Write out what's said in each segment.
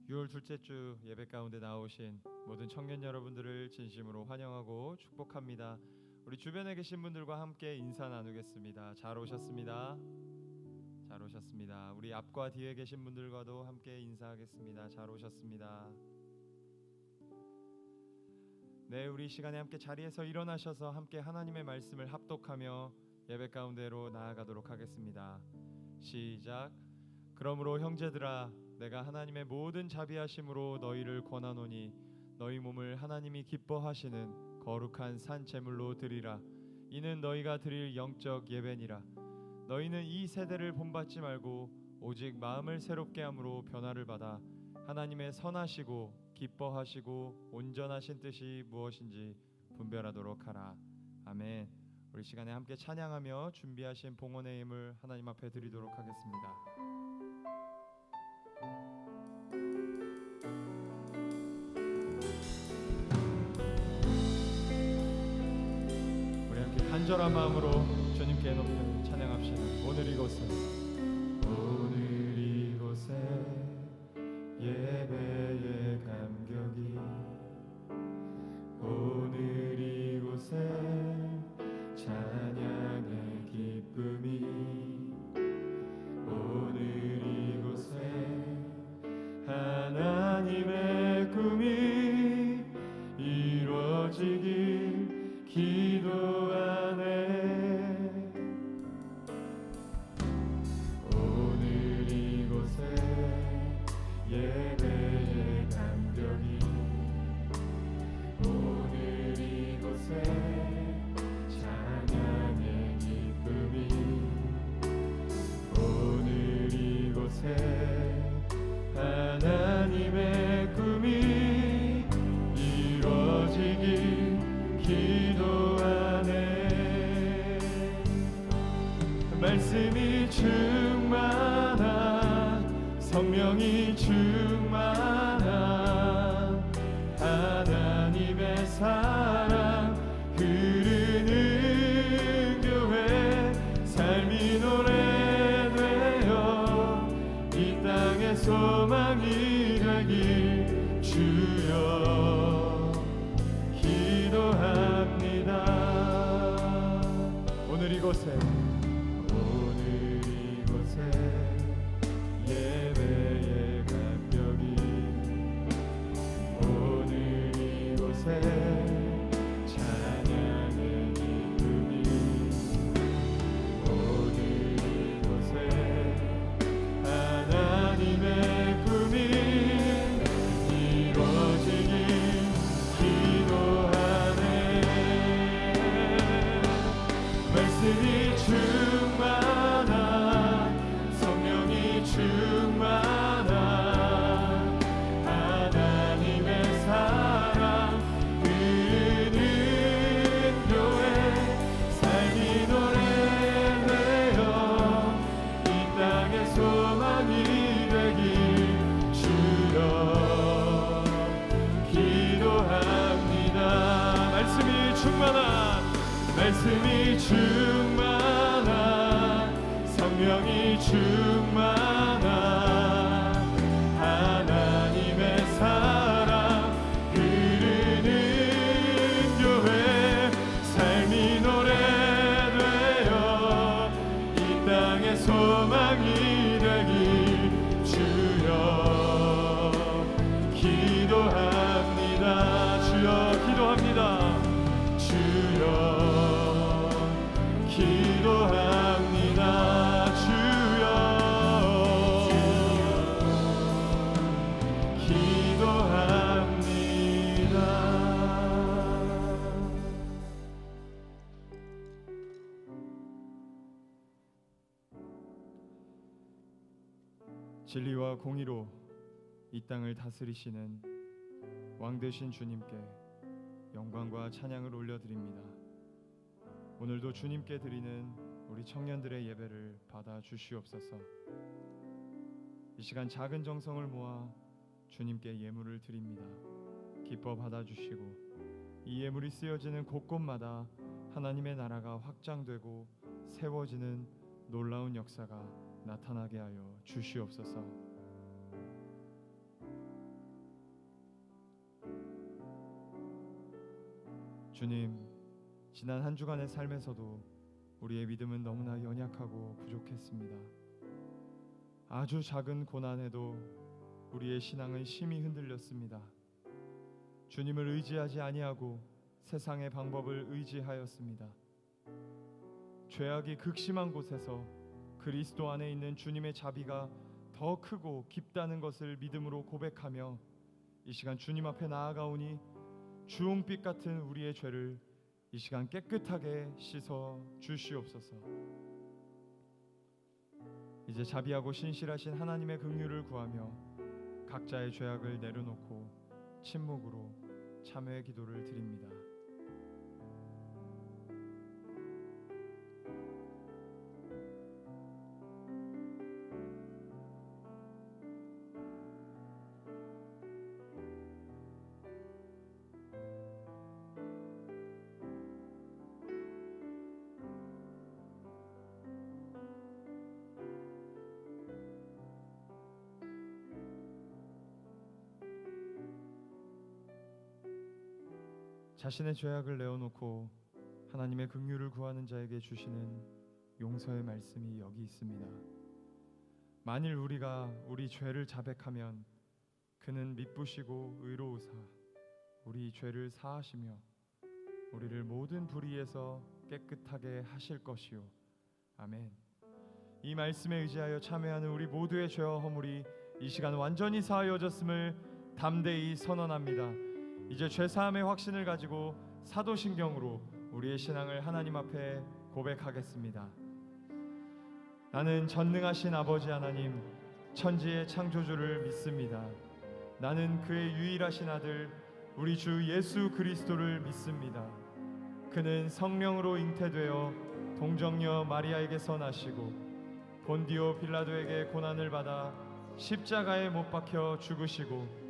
6월 둘째 주 예배 가운데 나오신 모든 청년 여러분들을 진심으로 환영하고 축복합니다. 우리 주변에 계신 분들과 함께 인사 나누겠습니다. 잘 오셨습니다. 잘 오셨습니다. 우리 앞과 뒤에 계신 분들과도 함께 인사하겠습니다. 잘 오셨습니다. 네, 우리 시간에 함께 자리에서 일어나셔서 함께 하나님의 말씀을 합독하며 예배 가운데로 나아가도록 하겠습니다. 시작. 그러므로 형제들아, 내가 하나님의 모든 자비하심으로 너희를 권하노니 너희 몸을 하나님이 기뻐하시는 거룩한 산 제물로 드리라. 이는 너희가 드릴 영적 예배니라. 너희는 이 세대를 본받지 말고 오직 마음을 새롭게 함으로 변화를 받아 하나님의 선하시고 기뻐하시고 온전하신 뜻이 무엇인지 분별하도록 하라. 아멘. 우리 시간에 함께 찬양하며 준비하신 봉헌의 힘을 하나님 앞에 드리도록 하겠습니다. 우리 함께 간절한 마음으로 주님께 높여 찬양합시다. 오늘 이곳에 예배의 감격이, 오늘 이곳에 찬양의 기쁨이, 오늘 이곳에 하나님의 꿈이 이루어지길 기도하네. 오늘 이곳에 예배의 감격이, 오늘 이곳에 찬양의 기쁨이, 오늘 이곳에 하나님의 꿈이 이루어지길 기도하네. 말씀이 충만한, 성령이 충만한 하나님의 사랑 흐르는 교회, 삶이 노래되어 이 땅의 소망이 되길 주여 기도합니다. 오늘 이곳에 예배의 감격이, 오늘 이곳에 찬양의 기쁨이, 오늘 이곳에 하나님의 꿈이 이루어지길 기도하네. 말씀이 충만한, 성령이 충만한 하나님의 사랑 흐르는 교회, 삶이 노래되어 이 땅의 소망이 되길 주여 기도합니다. 말씀이 충만한, 성령이 충만한 하나님의 사랑 흐르는 교회, 삶이 노래되어 이 땅의 소망이 되길 주여 기도합니다. 주여 기도합니다. 주여 기도합니다. 주여 기도합니다. 진리와 공의로 이 땅을 다스리시는 왕 되신 주님께 영광과 찬양을 올려드립니다. 오늘도 주님께 드리는 우리 청년들의 예배를 받아 주시옵소서. 이 시간 작은 정성을 모아 주님께 예물을 드립니다. 기뻐 받아 주시고 이 예물이 쓰여지는 곳곳마다 하나님의 나라가 확장되고 세워지는 놀라운 역사가 나타나게 하여 주시옵소서. 주님, 지난 한 주간의 삶에서도 우리의 믿음은 너무나 연약하고 부족했습니다. 아주 작은 고난에도 우리의 신앙은 심히 흔들렸습니다. 주님을 의지하지 아니하고 세상의 방법을 의지하였습니다. 죄악이 극심한 곳에서 그리스도 안에 있는 주님의 자비가 더 크고 깊다는 것을 믿음으로 고백하며 이 시간 주님 앞에 나아가오니 주홍빛 같은 우리의 죄를 이 시간 깨끗하게 씻어 주시옵소서. 이제 자비하고 신실하신 하나님의 긍휼을 구하며 각자의 죄악을 내려놓고 침묵으로 참회의 기도를 드립니다. 자신의 죄악을 내어놓고 하나님의 긍휼을 구하는 자에게 주시는 용서의 말씀이 여기 있습니다. 만일 우리가 우리 죄를 자백하면 그는 미쁘시고 의로우사 우리 죄를 사하시며 우리를 모든 불의에서 깨끗하게 하실 것이요. 아멘. 이 말씀에 의지하여 참회하는 우리 모두의 죄와 허물이 이 시간 완전히 사하여졌음을 담대히 선언합니다. 이제 죄사함의 확신을 가지고 사도신경으로 우리의 신앙을 하나님 앞에 고백하겠습니다. 나는 전능하신 아버지 하나님, 천지의 창조주를 믿습니다. 나는 그의 유일하신 아들 우리 주 예수 그리스도를 믿습니다. 그는 성령으로 잉태되어 동정녀 마리아에게서 나시고 본디오 빌라도에게 고난을 받아 십자가에 못 박혀 죽으시고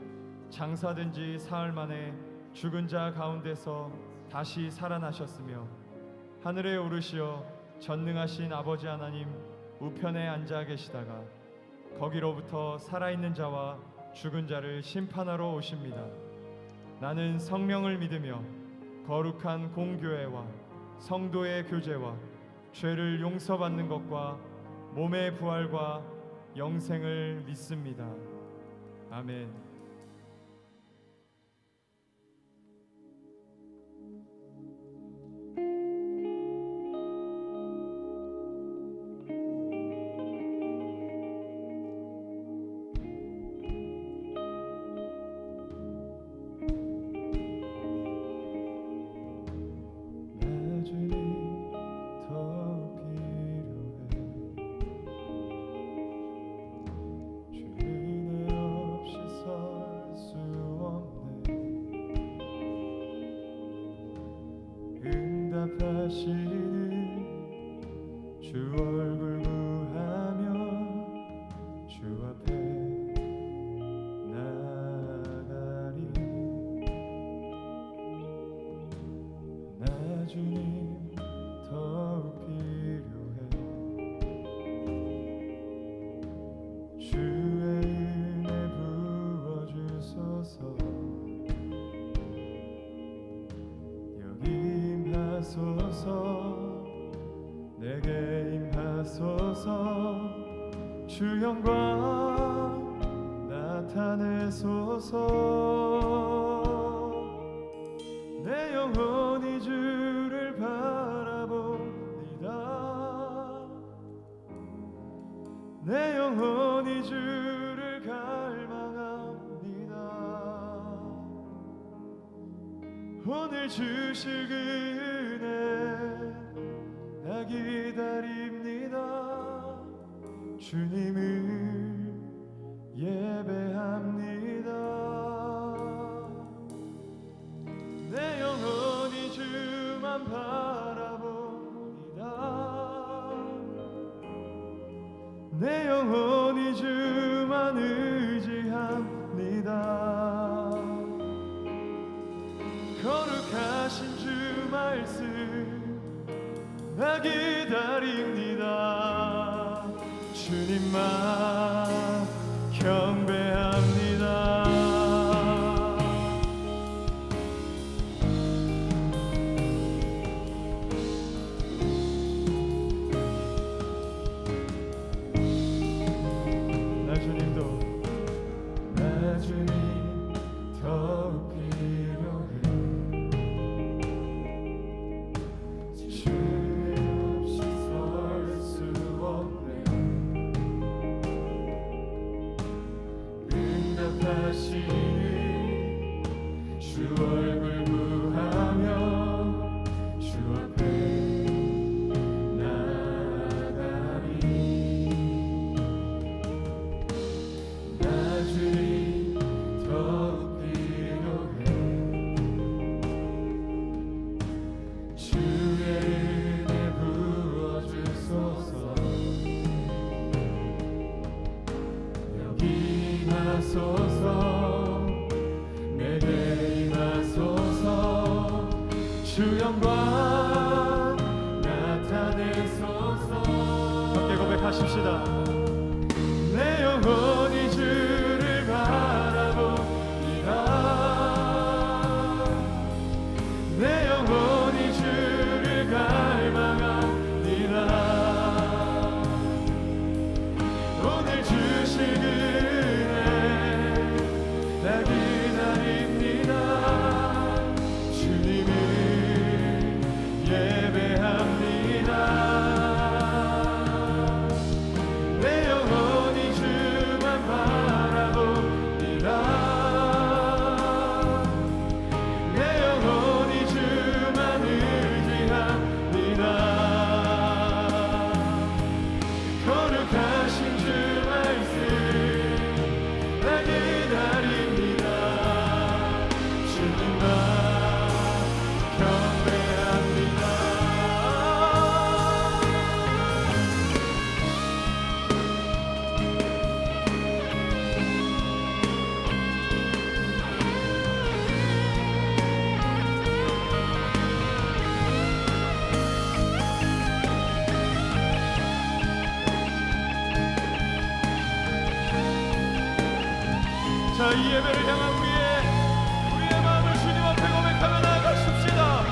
장사된 지 사흘 만에 죽은 자 가운데서 다시 살아나셨으며 하늘에 오르시어 전능하신 아버지 하나님 우편에 앉아 계시다가 거기로부터 살아있는 자와 죽은 자를 심판하러 오십니다. 나는 성령을 믿으며 거룩한 공교회와 성도의 교제와 죄를 용서받는 것과 몸의 부활과 영생을 믿습니다. 아멘. 주 얼굴 구하며 주 앞에 나가리. 나 주님 더욱 필요해. 주의 은혜 부어주소서. 여기 임하소서. 내게 임하소서. 주 영광 나타내소서. 내 영혼이 주를 바라봅니다. 내 영혼이 주를 갈망합니다. 오늘 주실 그 은혜 나 기다립니다. 주님을 예배합니다. 내 영혼이 주만 바라봅니다. 내 영혼이 주만 의지합니다. 거룩하신 주 말씀 나 기다립니다. 주님만 경배합니다. 나아가십시다. 내 영혼이 주를 바라보리라. 내 영혼이 주를 갈망하리라. 오늘 주신 은혜 나 기다립니다. 주님을 예배합니다. 내 영혼이 주만 바라보리라. 내 영혼이 주만 의지합니다. 거룩하신 주 말씀 나 기다립니다. 주님만 경배합니다. 자, 이 예배를 향한 우리의 마음을 주님 앞에 고백하며 나아가십시다.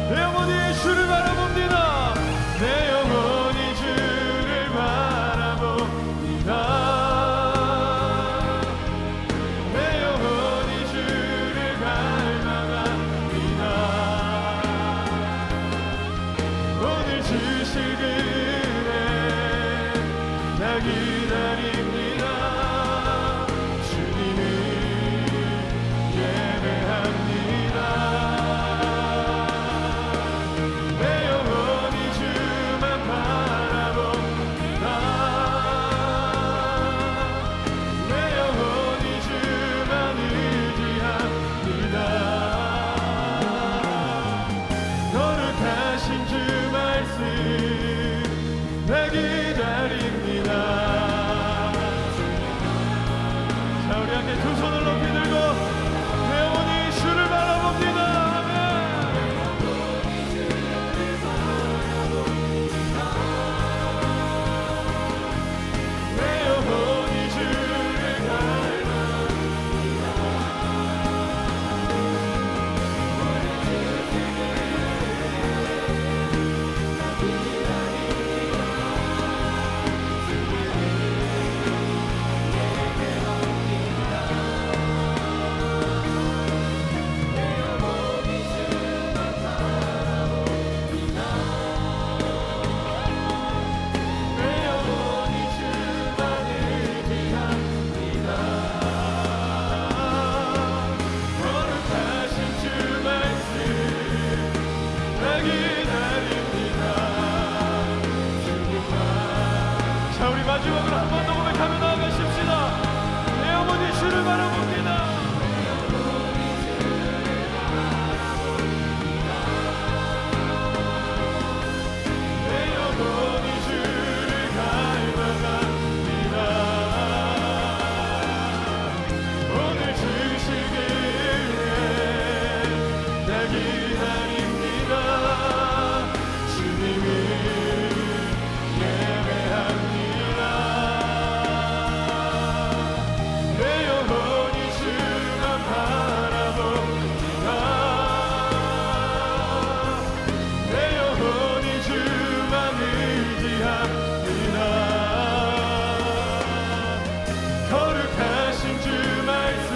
내 영혼이 주를 바라봅니다. 내 영혼이 주를 바라봅니다. 내 영혼이 주를 갈망합니다. 오늘 주실 은혜 나 기다립니다. 주님을 예배합니다. 내 영혼이 주만 바라봅니다. 내 영혼이 주만 의지합니다. 거룩하신 주 말씀 나 기다립니다. 자, 우리 함께 두 손을 높이 들고 내 영혼이 주를 바라봅니다. 아멘. 내 영혼이 주를 갈망합니다. 내 영혼이 주만 의지합니다. 거룩하신 주 말씀 나 기다립니다. 주님만. 자, 우리 마지막으로 한 번 더 고백하며 나아가십시다. 내 영혼이 주를 바라봅니다. 내 영혼이 주를 갈망합니다. 오늘 주실 은혜 나 기다립니다. 주님을 예배합니다. 내 영혼이 주만 바라봅니다. 내 영혼이 주만 의지합니다. 거룩하신 주 말씀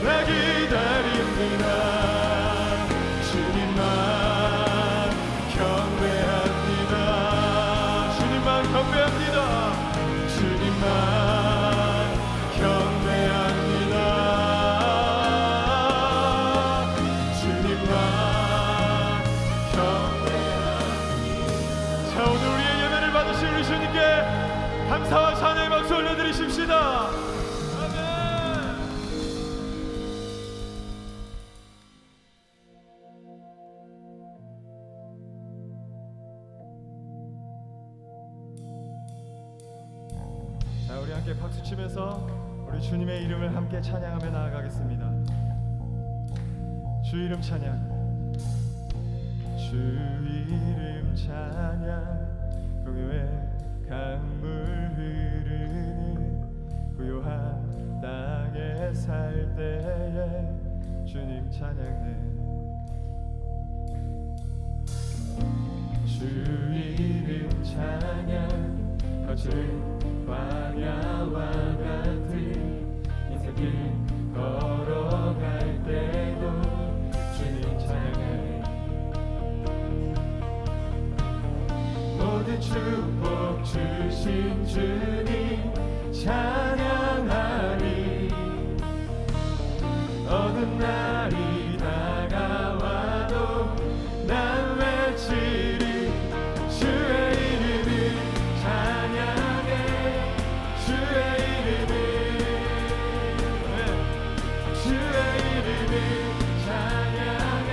나 기다립니다. 주님만 경배합니다. 주님만 경배합니다. 주님만 경배합니다. 주님만 경배합니다. 자, 오늘 우리의 예배를 받으신 우리 주님께 감사와 찬양의 박수 올려드리십시다. 아멘. 자, 우리 함께 박수 치면서 우리 주님의 이름을 함께 찬양하며 나아가겠습니다. 주 이름 찬양. 주 이름 찬양. 그 외에 찬양해. 주 이름 찬양 거친 광야와 같은 인생길 걸어갈 때도 주님 찬양해. 모든 축복 주신 주님 찬양하리. 어느 날이 다가와도 난 외치리. 주의 이름을 찬양해. 주의 이름을, 주의 이름을 찬양해.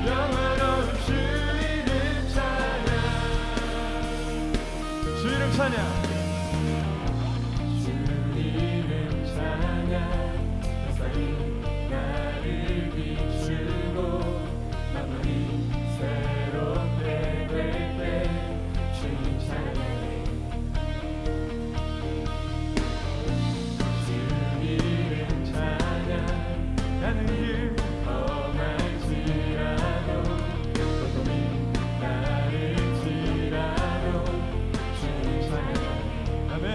영원한 주 이름 찬양. 주 이름 찬양. 주 이름 찬양. 나를 비추고 만물이 새롭게 될 때 주님 찬양해. 주 이름 찬양. 가는 길 험할지라도 고통이 나를지라도 주님 찬양해. 아멘.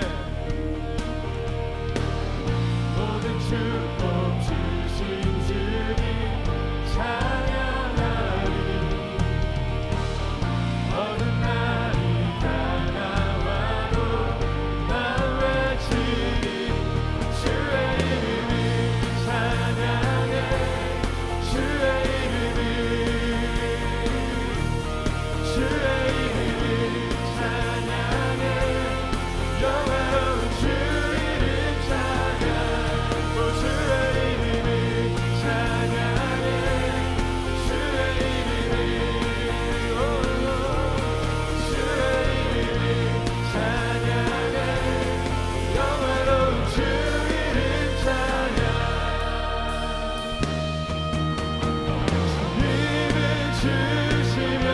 모든 축복 주신 주님 찬양하리. 어느 날이 다가와도 난 외치리. 주의 이름을 찬양해. 주의 이름을, 주의 이름을 찬양해. 영원한 주 이름 찬양. 주의 이름을 찬양해. 주의 이름을, 주의 이름을 찬양해. 영원한 주 이름 찬양. 주님을 주시며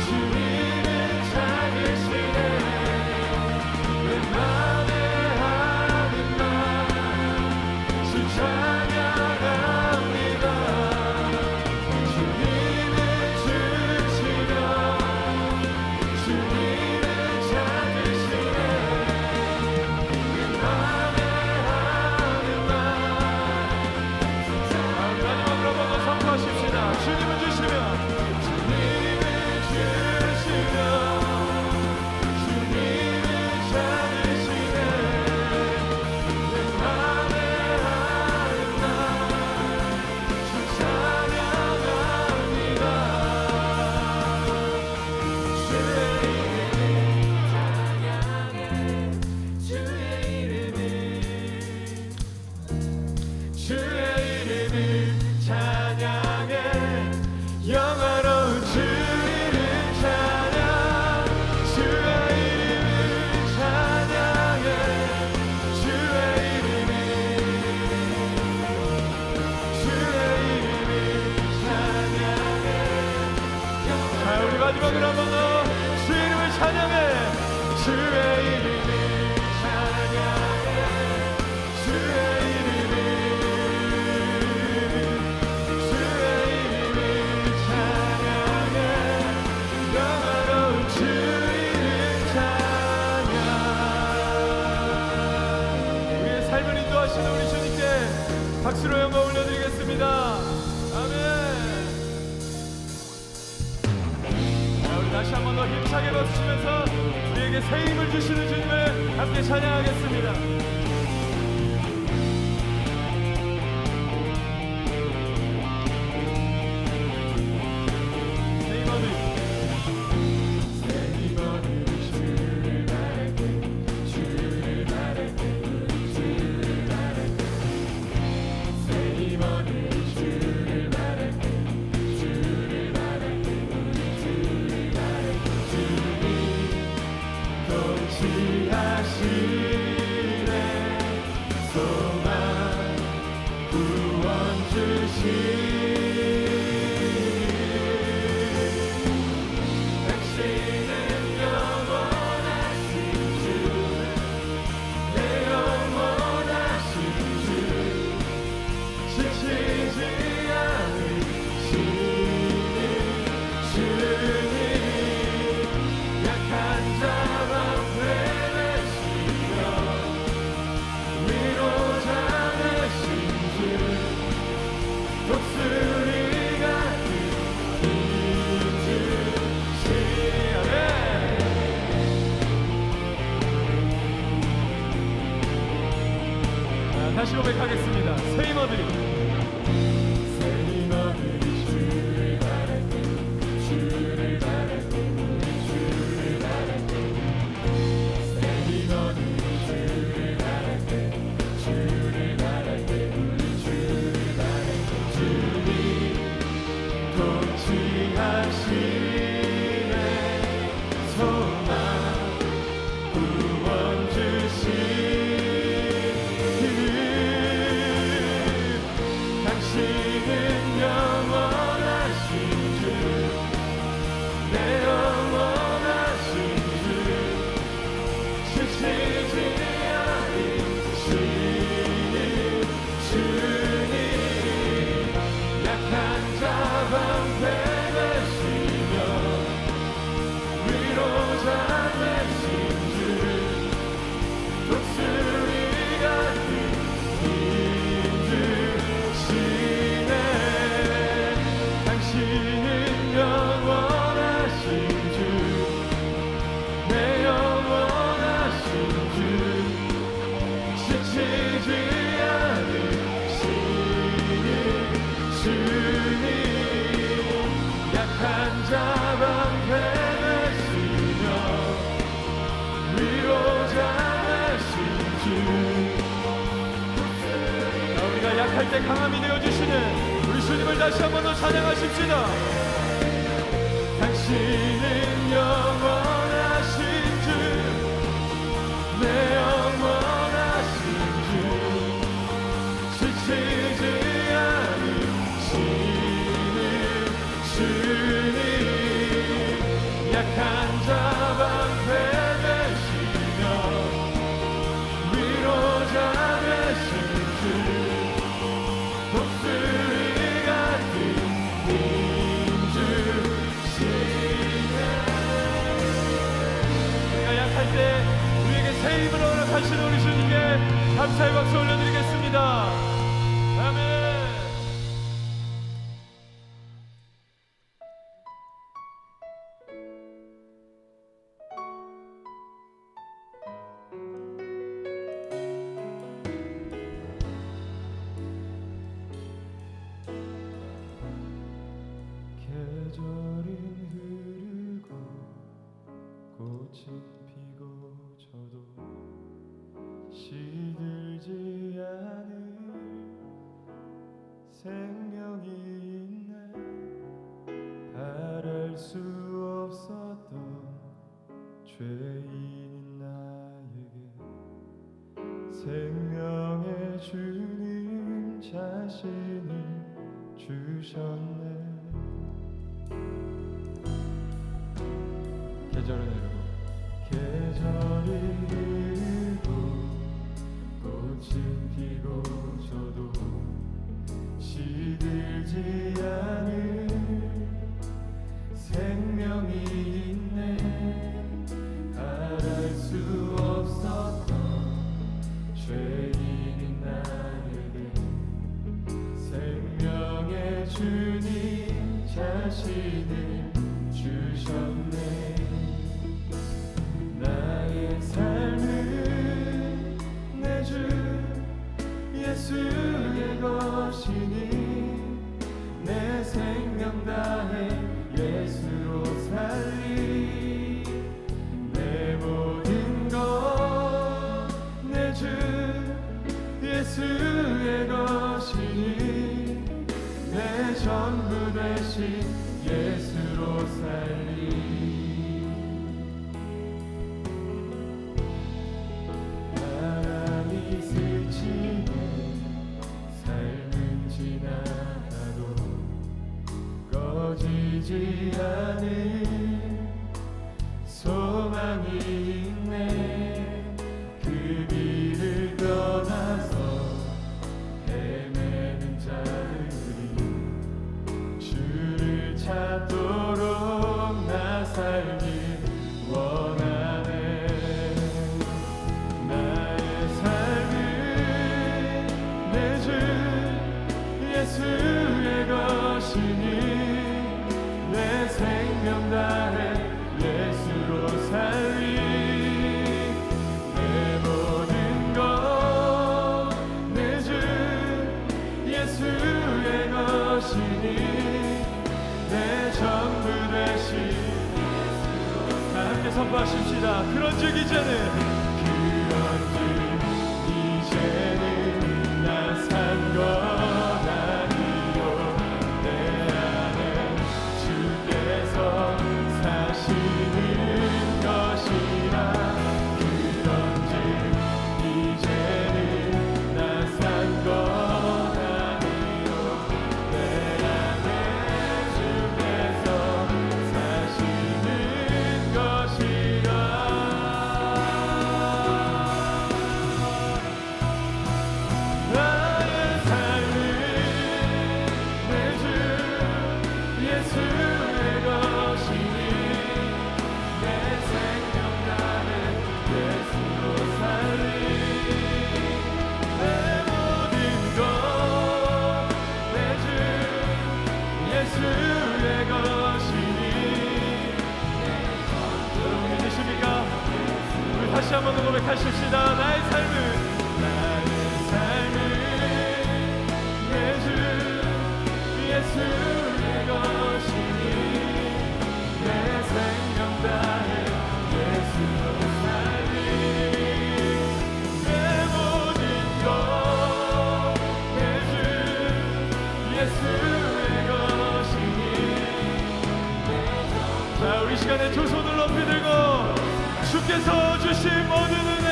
주님을 찾으시네. 내 맘에 하는 말 주 찬양합니다. 주님을 주시며 주님을 찾으시네. 내 맘에 하는 말. 마지막으로 한번 더 선포하십시다. 주님을 주시며 주님을 주시며 주님을 찾으시네. 내 맘에 하는 말 주 찬양합니다. 주의 이름을 찬양해. 영원한 주 이름 찬양. 주의 이름을 찬양해. 주의 이름을, 주의 이름을 찬양해. 자, 우리 마지막으로 한 번 더 주 이름을 찬양해. 주의 이름을 찬양해. 주의 이름을, 주의 이름을 찬양해. 영원한 주 이름 찬양. 우리의 삶을 인도하시는 우리 주님께 박수로 영광 올려드리겠습니다. 아멘. 자, 우리 다시 한 번 더 힘차게 박수치면서 우리에게 새 힘을 주시는 주님을 함께 찬양하겠습니다. 지치 다시 고백하겠습니다. 새 힘어들이 주를 바랄 때 주를 바랄 때 주를 바랄 때 새 힘어들이 주를 바랄 때 주를 바랄 때 주를 바랄 때 주님 통치하시네 소망 구원 주시 당신은 영원하신 주 내 영원하신 주 지치지 않으시는 주님 약한 자 방패 되시며 위로자 되신 주 독수리 같은 당신은 영원하신 주 내 영원하신 주 지치지 않으시는 주님 약한 자 방패 되시며 위로자 되신 주 우리가 약할 때 강함이 되어주시는 우리 주님을 다시 한 번 더 찬양하십시다. 당신은 영원하신 주 내 영원하신 주 지치지 않으시는 주님 약한 자 방패 되시며 위로자 되신 주 독수리 같은 우리가 약할 때 우리에게 새 힘을 허락하시는 우리 주님께 감사의 박수 올려드리겠습니다. 아멘. 계절은 흐르고 꽃은 피고 저도 시들지 않을 생명이 있네 바랄 수 없었던 죄인인 나에게 생명의 주님 자신을 주셨네 계절은 흐르고 꽃은 피고 저도 시들지 않을 생명이 있네 바랄 수 없었던 죄인인 나에게 생명의 주님 자신을 주셨네 나의 삶은 내 주 예수의 것이니 내 생명 다해 예수로 살리 내 모든 것 내 주 예수의 것이니 내 전부 되신 예수로 살리 바람이 스치는 삶은 지나가도 꺼지지 않은 소망이 있네 그 길을 떠나서 헤매는 자들이 주를 찾도록 나 고백하십시다. 그런즉 이제는 나 산 것 아니요 내 안에 주께서 사시는 것이라. 그런즉 이제는 나 산 것 아니요 내 안에 주께서 사시는 것이라. 나의 삶은 내 주 예수의 것이니 내 생명 나는 예수로 살리. 내 모든 것 내 주 예수의 것이니. 여러분 믿으십니까? 우리 다시 한번 더 고백하십시다. 나의 삶은 내 주 예수의 것이니 내 생명 다해 예수로 살리. 내 모든 것 내 주 예수의 것이니. 자, 우리 시간에 두 손을 높이 들고 주께서 주신 모든 은혜,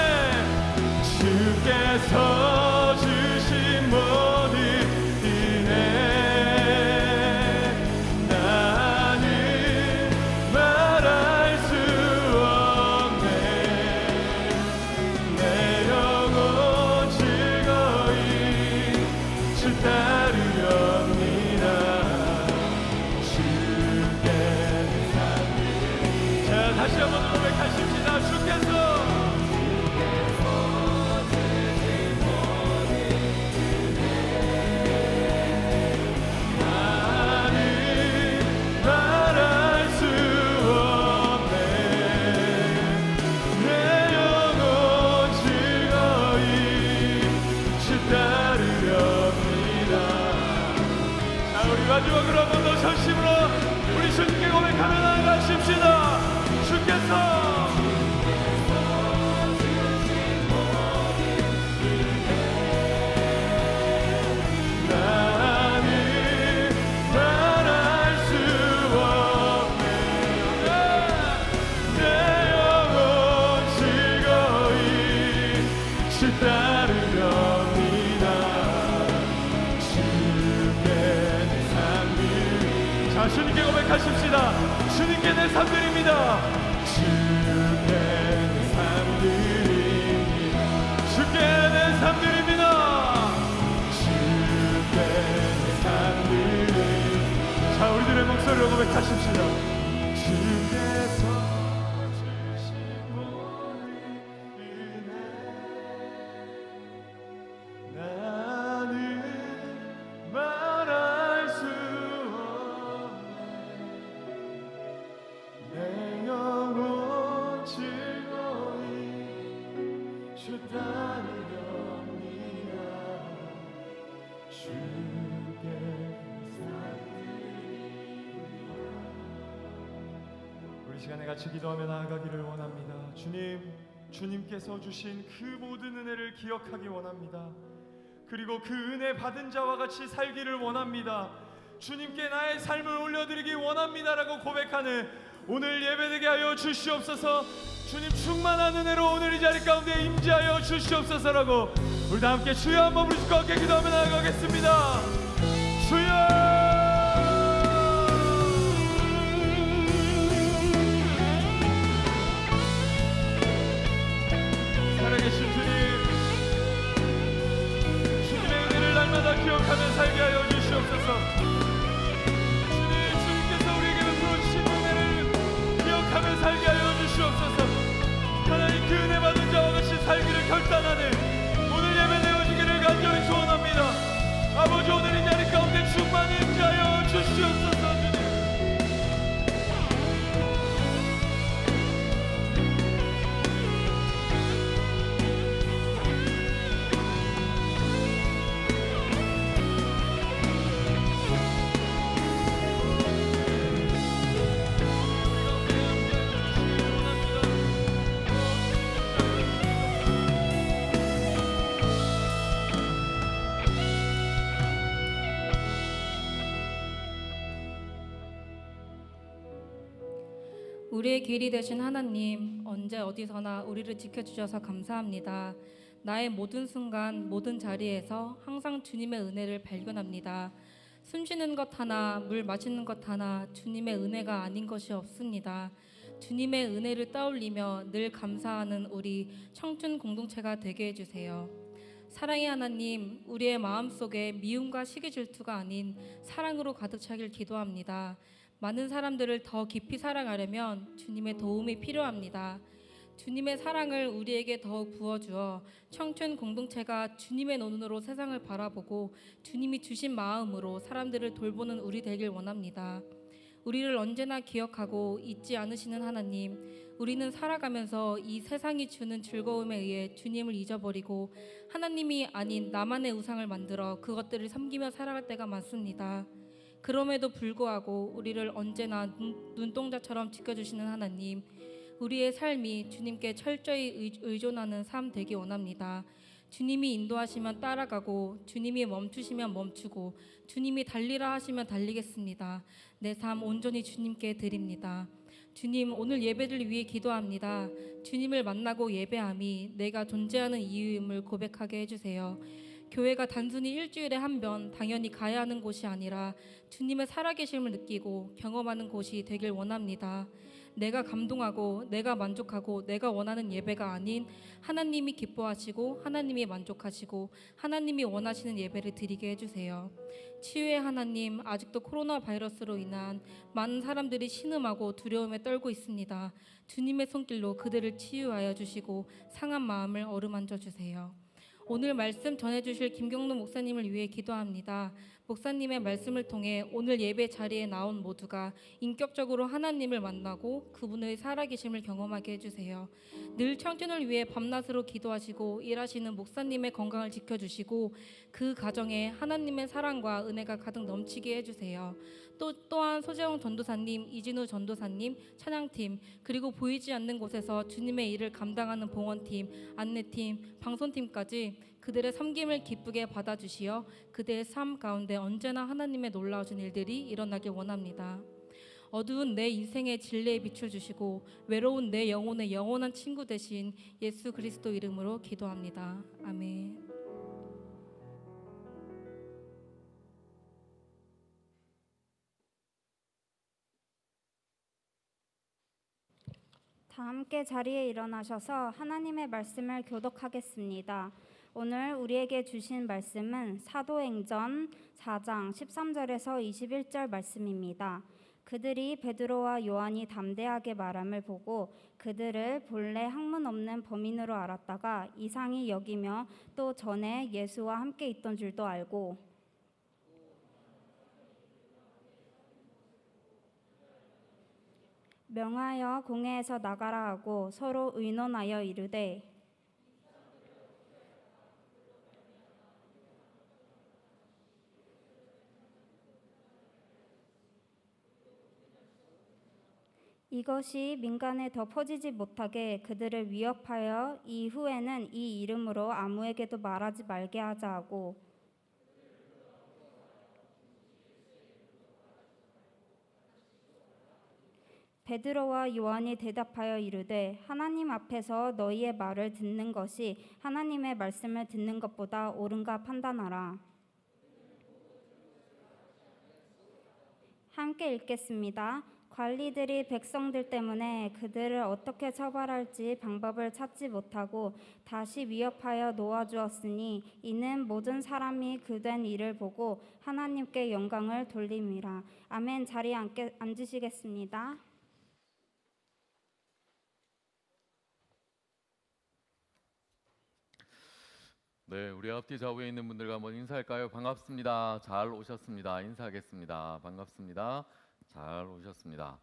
주께서 주신 모든 은혜 나는 말할 수 없네. 내 영혼 즐거이 주 따르렵니다. 주께 삽니다. 자, 다시 한번 고백하십시다. 주께서 마지막으로 한 번 더 전심으로 우리 주님께 고백하며 나아가십시다. 주께서 나는 말할 수 없네. 내 영혼 즐거이 주 따르렵니다. 주님께 고백하십시다. 주님께 내 삶 드립니다. 주께 내 삶 드립니다. 주께 내 삶 드립니다. 주께 내 삶 드립니다. 자, 우리들의 목소리로 고백하십시다. 주께서 주신 모든 은혜 나는 말할 수 내 영혼 즐거이 주 따르렵니다. 주께 우리 시간에 같이 기도하며 나아가기를 원합니다. 주님께서 주신 그 모든 은혜를 기억하기 원합니다. 그리고 그 은혜 받은 자와 같이 살기를 원합니다. 주님께 나의 삶을 올려드리기 원합니다라고 고백하는 오늘 예배되게 하여 주시옵소서. 주님 충만한 은혜로 오늘 이 자리 가운데 임재하여 주시옵소서라고 우리 다 함께 주여 한번 부르시고 함께 기도하며 나아가겠습니다. 주여 살아계신 주님, 주님의 은혜를 날마다 기억하며 살게 하여 주시옵소서. 하며 살게 하여 주시옵소서. 하나님 그 은혜 받은 자와 같이 살기를 결단하는 오늘 예배 내어지기를 간절히 소원합니다. 아버지 오늘 이 우리의 길이 되신 하나님, 언제 어디서나 우리를 지켜주셔서 감사합니다. 나의 모든 순간, 모든 자리에서 항상 주님의 은혜를 발견합니다. 숨 쉬는 것 하나, 물 마시는 것 하나 주님의 은혜가 아닌 것이 없습니다. 주님의 은혜를 떠올리며 늘 감사하는 우리 청춘 공동체가 되게 해주세요. 사랑의 하나님, 우리의 마음속에 미움과 시기 질투가 아닌 사랑으로 가득 차길 기도합니다. 많은 사람들을 더 깊이 사랑하려면 주님의 도움이 필요합니다. 주님의 사랑을 우리에게 더욱 부어주어 청춘 공동체가 주님의 눈으로 세상을 바라보고 주님이 주신 마음으로 사람들을 돌보는 우리 되길 원합니다. 우리를 언제나 기억하고 잊지 않으시는 하나님, 우리는 살아가면서 이 세상이 주는 즐거움에 의해 주님을 잊어버리고 하나님이 아닌 나만의 우상을 만들어 그것들을 섬기며 살아갈 때가 많습니다. 그럼에도 불구하고 우리를 언제나 눈동자처럼 지켜주시는 하나님, 우리의 삶이 주님께 철저히 의존하는 삶 되기 원합니다. 주님이 인도하시면 따라가고 주님이 멈추시면 멈추고 주님이 달리라 하시면 달리겠습니다. 내 삶 온전히 주님께 드립니다. 주님, 오늘 예배를 위해 기도합니다. 주님을 만나고 예배함이 내가 존재하는 이유임을 고백하게 해주세요. 교회가 단순히 일주일에 한 번 당연히 가야 하는 곳이 아니라 주님의 살아계심을 느끼고 경험하는 곳이 되길 원합니다. 내가 감동하고 내가 만족하고 내가 원하는 예배가 아닌 하나님이 기뻐하시고 하나님이 만족하시고 하나님이 원하시는 예배를 드리게 해주세요. 치유의 하나님, 아직도 코로나 바이러스로 인한 많은 사람들이 신음하고 두려움에 떨고 있습니다. 주님의 손길로 그들을 치유하여 주시고 상한 마음을 어루만져 주세요. 오늘 말씀 전해주실 김경록 목사님을 위해 기도합니다. 목사님의 말씀을 통해 오늘 예배 자리에 나온 모두가 인격적으로 하나님을 만나고 그분의 살아계심을 경험하게 해주세요. 늘 청춘을 위해 밤낮으로 기도하시고 일하시는 목사님의 건강을 지켜주시고 그 가정에 하나님의 사랑과 은혜가 가득 넘치게 해주세요. 또한 소재영 전도사님, 이진우 전도사님, 찬양팀, 그리고 보이지 않는 곳에서 주님의 일을 감당하는 봉헌팀, 안내팀, 방송팀까지 그들의 섬김을 기쁘게 받아주시어 그들의 삶 가운데 언제나 하나님의 놀라우신 일들이 일어나길 원합니다. 어두운 내 인생의 진리에 빛을 주시고 외로운 내 영혼의 영원한 친구 되신 예수 그리스도 이름으로 기도합니다. 아멘. 다 함께 자리에 일어나셔서 하나님의 말씀을 교독하겠습니다. 오늘 우리에게 주신 말씀은 사도행전 4장 13절에서 21절 말씀입니다. 그들이 베드로와 요한이 담대하게 말함을 보고 그들을 본래 학문 없는 범인으로 알았다가 이상히 여기며 또 전에 예수와 함께 있던 줄도 알고 명하여 공회에서 나가라 하고 서로 의논하여 이르되 이것이 민간에 더 퍼지지 못하게 그들을 위협하여 이후에는 이 이름으로 아무에게도 말하지 말게 하자 하고 베드로와 요한이 대답하여 이르되 하나님 앞에서 너희의 말을 듣는 것이 하나님의 말씀을 듣는 것보다 옳은가 판단하라. 함께 읽겠습니다. 관리들이 백성들 때문에 그들을 어떻게 처벌할지 방법을 찾지 못하고 다시 위협하여 놓아주었으니 이는 모든 사람이 그된 일을 보고 하나님께 영광을 돌림이라. 아멘. 자리에 앉으시겠습니다. 네, 우리 앞뒤 좌우에 있는 분들과 한번 인사할까요? 반갑습니다. 잘 오셨습니다. 인사하겠습니다. 반갑습니다. 잘 오셨습니다.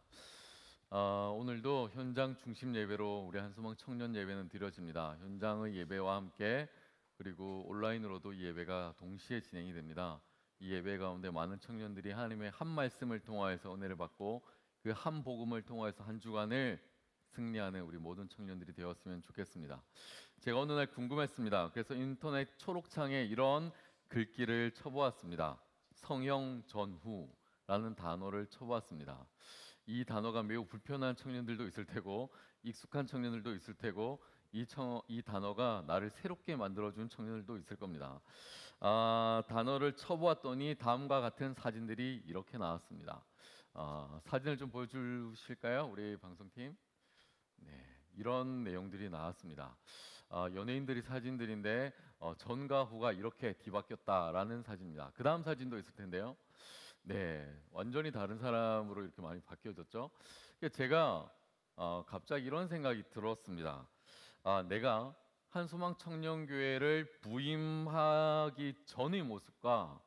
오늘도 현장 중심 예배로 우리 한수망 청년 예배는 드려집니다. 현장의 예배와 함께 그리고 온라인으로도 이 예배가 동시에 진행이 됩니다. 이 예배 가운데 많은 청년들이 하나님의 한 말씀을 통하여서 은혜를 받고 그 한 복음을 통하여서 한 주간을 승리하는 우리 모든 청년들이 되었으면 좋겠습니다. 제가 어느 날 궁금했습니다. 그래서 인터넷 초록창에 이런 글귀를 쳐보았습니다. 성형 전후라는 단어를 쳐보았습니다. 이 단어가 매우 불편한 청년들도 있을 테고 익숙한 청년들도 있을 테고 이 단어가 나를 새롭게 만들어준 청년들도 있을 겁니다. 단어를 쳐보았더니 다음과 같은 사진들이 이렇게 나왔습니다. 사진을 좀 보여주실까요? 우리 방송팀. 네, 이런 내용들이 나왔습니다. 연예인들이 사진들인데 전과 후가 이렇게 뒤바뀌었다라는 사진입니다. 그 다음 사진도 있을 텐데요. 네, 완전히 다른 사람으로 이렇게 많이 바뀌어졌죠. 제가 갑자기 이런 생각이 들었습니다. 내가 한소망 청년교회를 부임하기 전의 모습과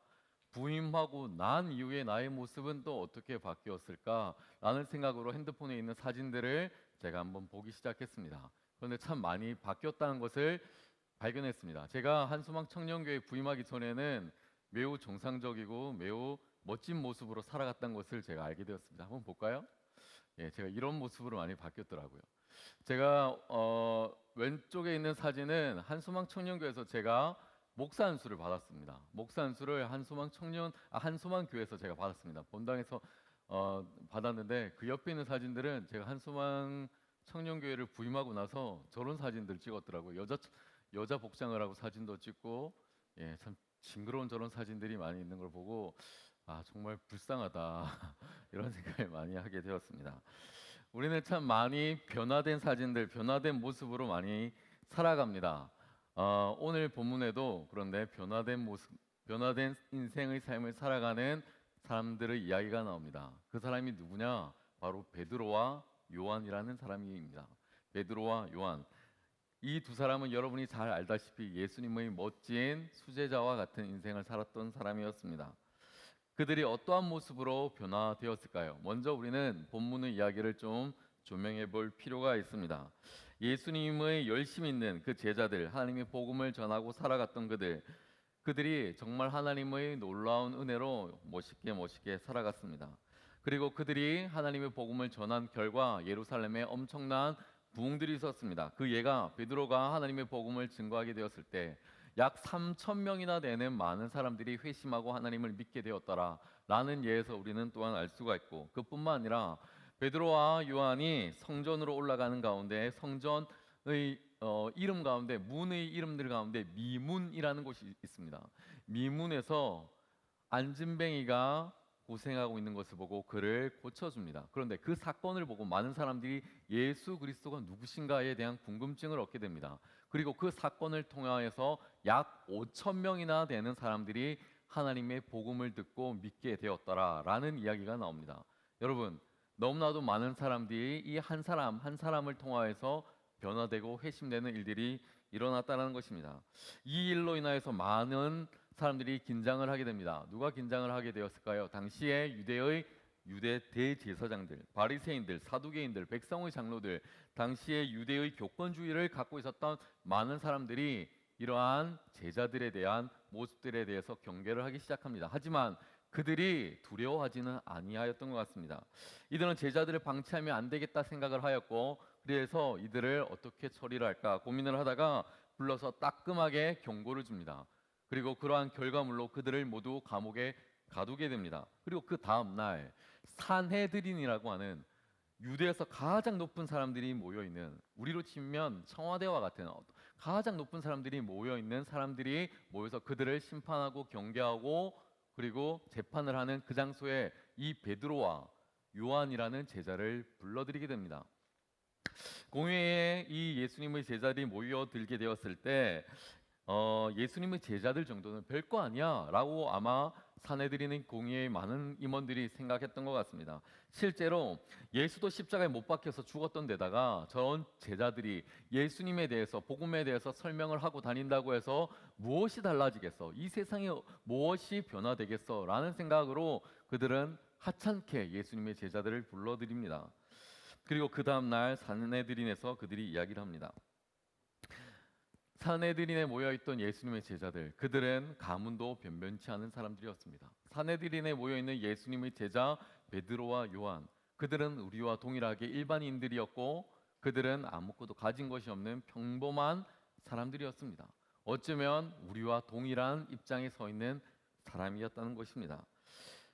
부임하고 난 이후의 나의 모습은 또 어떻게 바뀌었을까라는 생각으로 핸드폰에 있는 사진들을 제가 한번 보기 시작했습니다. 그런데 참 많이 바뀌었다는 것을 발견했습니다. 제가 한소망 청년교회 부임하기 전에는 매우 정상적이고 매우 멋진 모습으로 살아갔다는 것을 제가 알게 되었습니다. 한번 볼까요? 예, 제가 이런 모습으로 많이 바뀌었더라고요. 제가 왼쪽에 있는 사진은 한소망 청년교회에서 제가 목사 안수를 받았습니다. 목사 안수를 한소망 교회에서 제가 받았습니다. 본당에서 받았는데 그 옆에 있는 사진들은 제가 한소망 청년교회를 부임하고 나서 저런 사진들 찍었더라고요. 여자 복장을 하고 사진도 찍고, 예, 참 징그러운 저런 사진들이 많이 있는 걸 보고 정말 불쌍하다 이런 생각을 많이 하게 되었습니다. 우리는 참 많이 변화된 사진들, 변화된 모습으로 많이 살아갑니다. 오늘 본문에도 그런데 변화된 모습, 변화된 인생의 삶을 살아가는 사람들의 이야기가 나옵니다. 그 사람이 누구냐? 바로 베드로와 요한이라는 사람입니다. 베드로와 요한. 이 두 사람은 여러분이 잘 알다시피 예수님의 멋진 수제자와 같은 인생을 살았던 사람이었습니다. 그들이 어떠한 모습으로 변화되었을까요? 먼저 우리는 본문의 이야기를 좀 조명해 볼 필요가 있습니다. 예수님의 열심 있는 그 제자들, 하나님의 복음을 전하고 살아갔던 그들이 정말 하나님의 놀라운 은혜로 멋있게 살아갔습니다. 그리고 그들이 하나님의 복음을 전한 결과 예루살렘에 엄청난 부흥들이 있었습니다. 그 예가 베드로가 하나님의 복음을 증거하게 되었을 때 약 3,000명이나 되는 많은 사람들이 회심하고 하나님을 믿게 되었더라라는 예에서 우리는 또한 알 수가 있고, 그뿐만 아니라 베드로와 요한이 성전으로 올라가는 가운데 성전의 이름 가운데, 문의 이름들 가운데 미문이라는 곳이 있습니다. 미문에서 안진뱅이가 고생하고 있는 것을 보고 그를 고쳐줍니다. 그런데 그 사건을 보고 많은 사람들이 예수 그리스도가 누구신가에 대한 궁금증을 얻게 됩니다. 그리고 그 사건을 통하여서 약 5,000명이나 되는 사람들이 하나님의 복음을 듣고 믿게 되었더라라는 이야기가 나옵니다. 여러분, 너무나도 많은 사람들이 이 한 사람을 통하여서 변화되고 회심되는 일들이 일어났다는 것입니다. 이 일로 인하여서 많은 사람들이 긴장을 하게 됩니다. 누가 긴장을 하게 되었을까요? 당시에 유대 대제사장들, 바리새인들, 사두개인들, 백성의 장로들, 당시에 유대의 교권주의를 갖고 있었던 많은 사람들이 이러한 제자들에 대한 모습들에 대해서 경계를 하기 시작합니다. 하지만 그들이 두려워하지는 아니하였던 것 같습니다. 이들은 제자들을 방치하면 안 되겠다 생각을 하였고, 그래서 이들을 어떻게 처리를 할까 고민을 하다가 불러서 따끔하게 경고를 줍니다. 그리고 그러한 결과물로 그들을 모두 감옥에 가두게 됩니다. 그리고 그 다음 날 산헤드린이라고 하는 유대에서 가장 높은 사람들이 모여있는, 우리로 치면 청와대와 같은 가장 높은 사람들이 모여있는 사람들이 모여서 그들을 심판하고 경계하고 그리고 재판을 하는 그 장소에 이 베드로와 요한이라는 제자를 불러들이게 됩니다. 공회에 이 예수님의 제자들이 모여들게 되었을 때 예수님의 제자들 정도는 별거 아니야 라고 아마 산헤드린 공의의 많은 임원들이 생각했던 것 같습니다. 실제로 예수도 십자가에 못 박혀서 죽었던 데다가 저런 제자들이 예수님에 대해서, 복음에 대해서 설명을 하고 다닌다고 해서 무엇이 달라지겠어, 이 세상에 무엇이 변화되겠어 라는 생각으로 그들은 하찮게 예수님의 제자들을 불러드립니다. 그리고 그 다음날 산헤드린에서 그들이 이야기를 합니다. 산헤드린에 모여있던 예수님의 제자들, 그들은 가문도 변변치 않은 사람들이었습니다. 산헤드린에 모여있는 예수님의 제자 베드로와 요한, 그들은 우리와 동일하게 일반인들이었고 그들은 아무것도 가진 것이 없는 평범한 사람들이었습니다. 어쩌면 우리와 동일한 입장에 서 있는 사람이었다는 것입니다.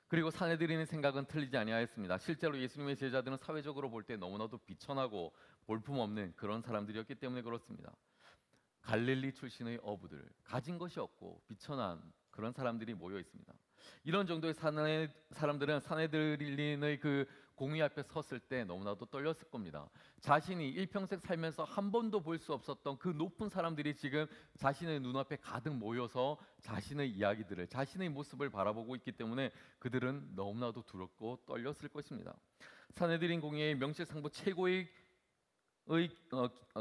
그리고 사내들인의 생각은 틀리지 아니하였습니다. 실제로 예수님의 제자들은 사회적으로 볼 때 너무나도 비천하고 볼품없는 그런 사람들이었기 때문에 그렇습니다. 갈릴리 출신의 어부들, 가진 것이 없고 비천한 그런 사람들이 모여 있습니다. 이런 정도의 사람들은 사내들인의 그 공의 앞에 섰을 때 너무나도 떨렸을 겁니다. 자신이 일평생 살면서 한 번도 볼 수 없었던 그 높은 사람들이 지금 자신의 눈앞에 가득 모여서 자신의 이야기들을, 자신의 모습을 바라보고 있기 때문에 그들은 너무나도 두렵고 떨렸을 것입니다. 사내들인 공의의 명실상부 최고의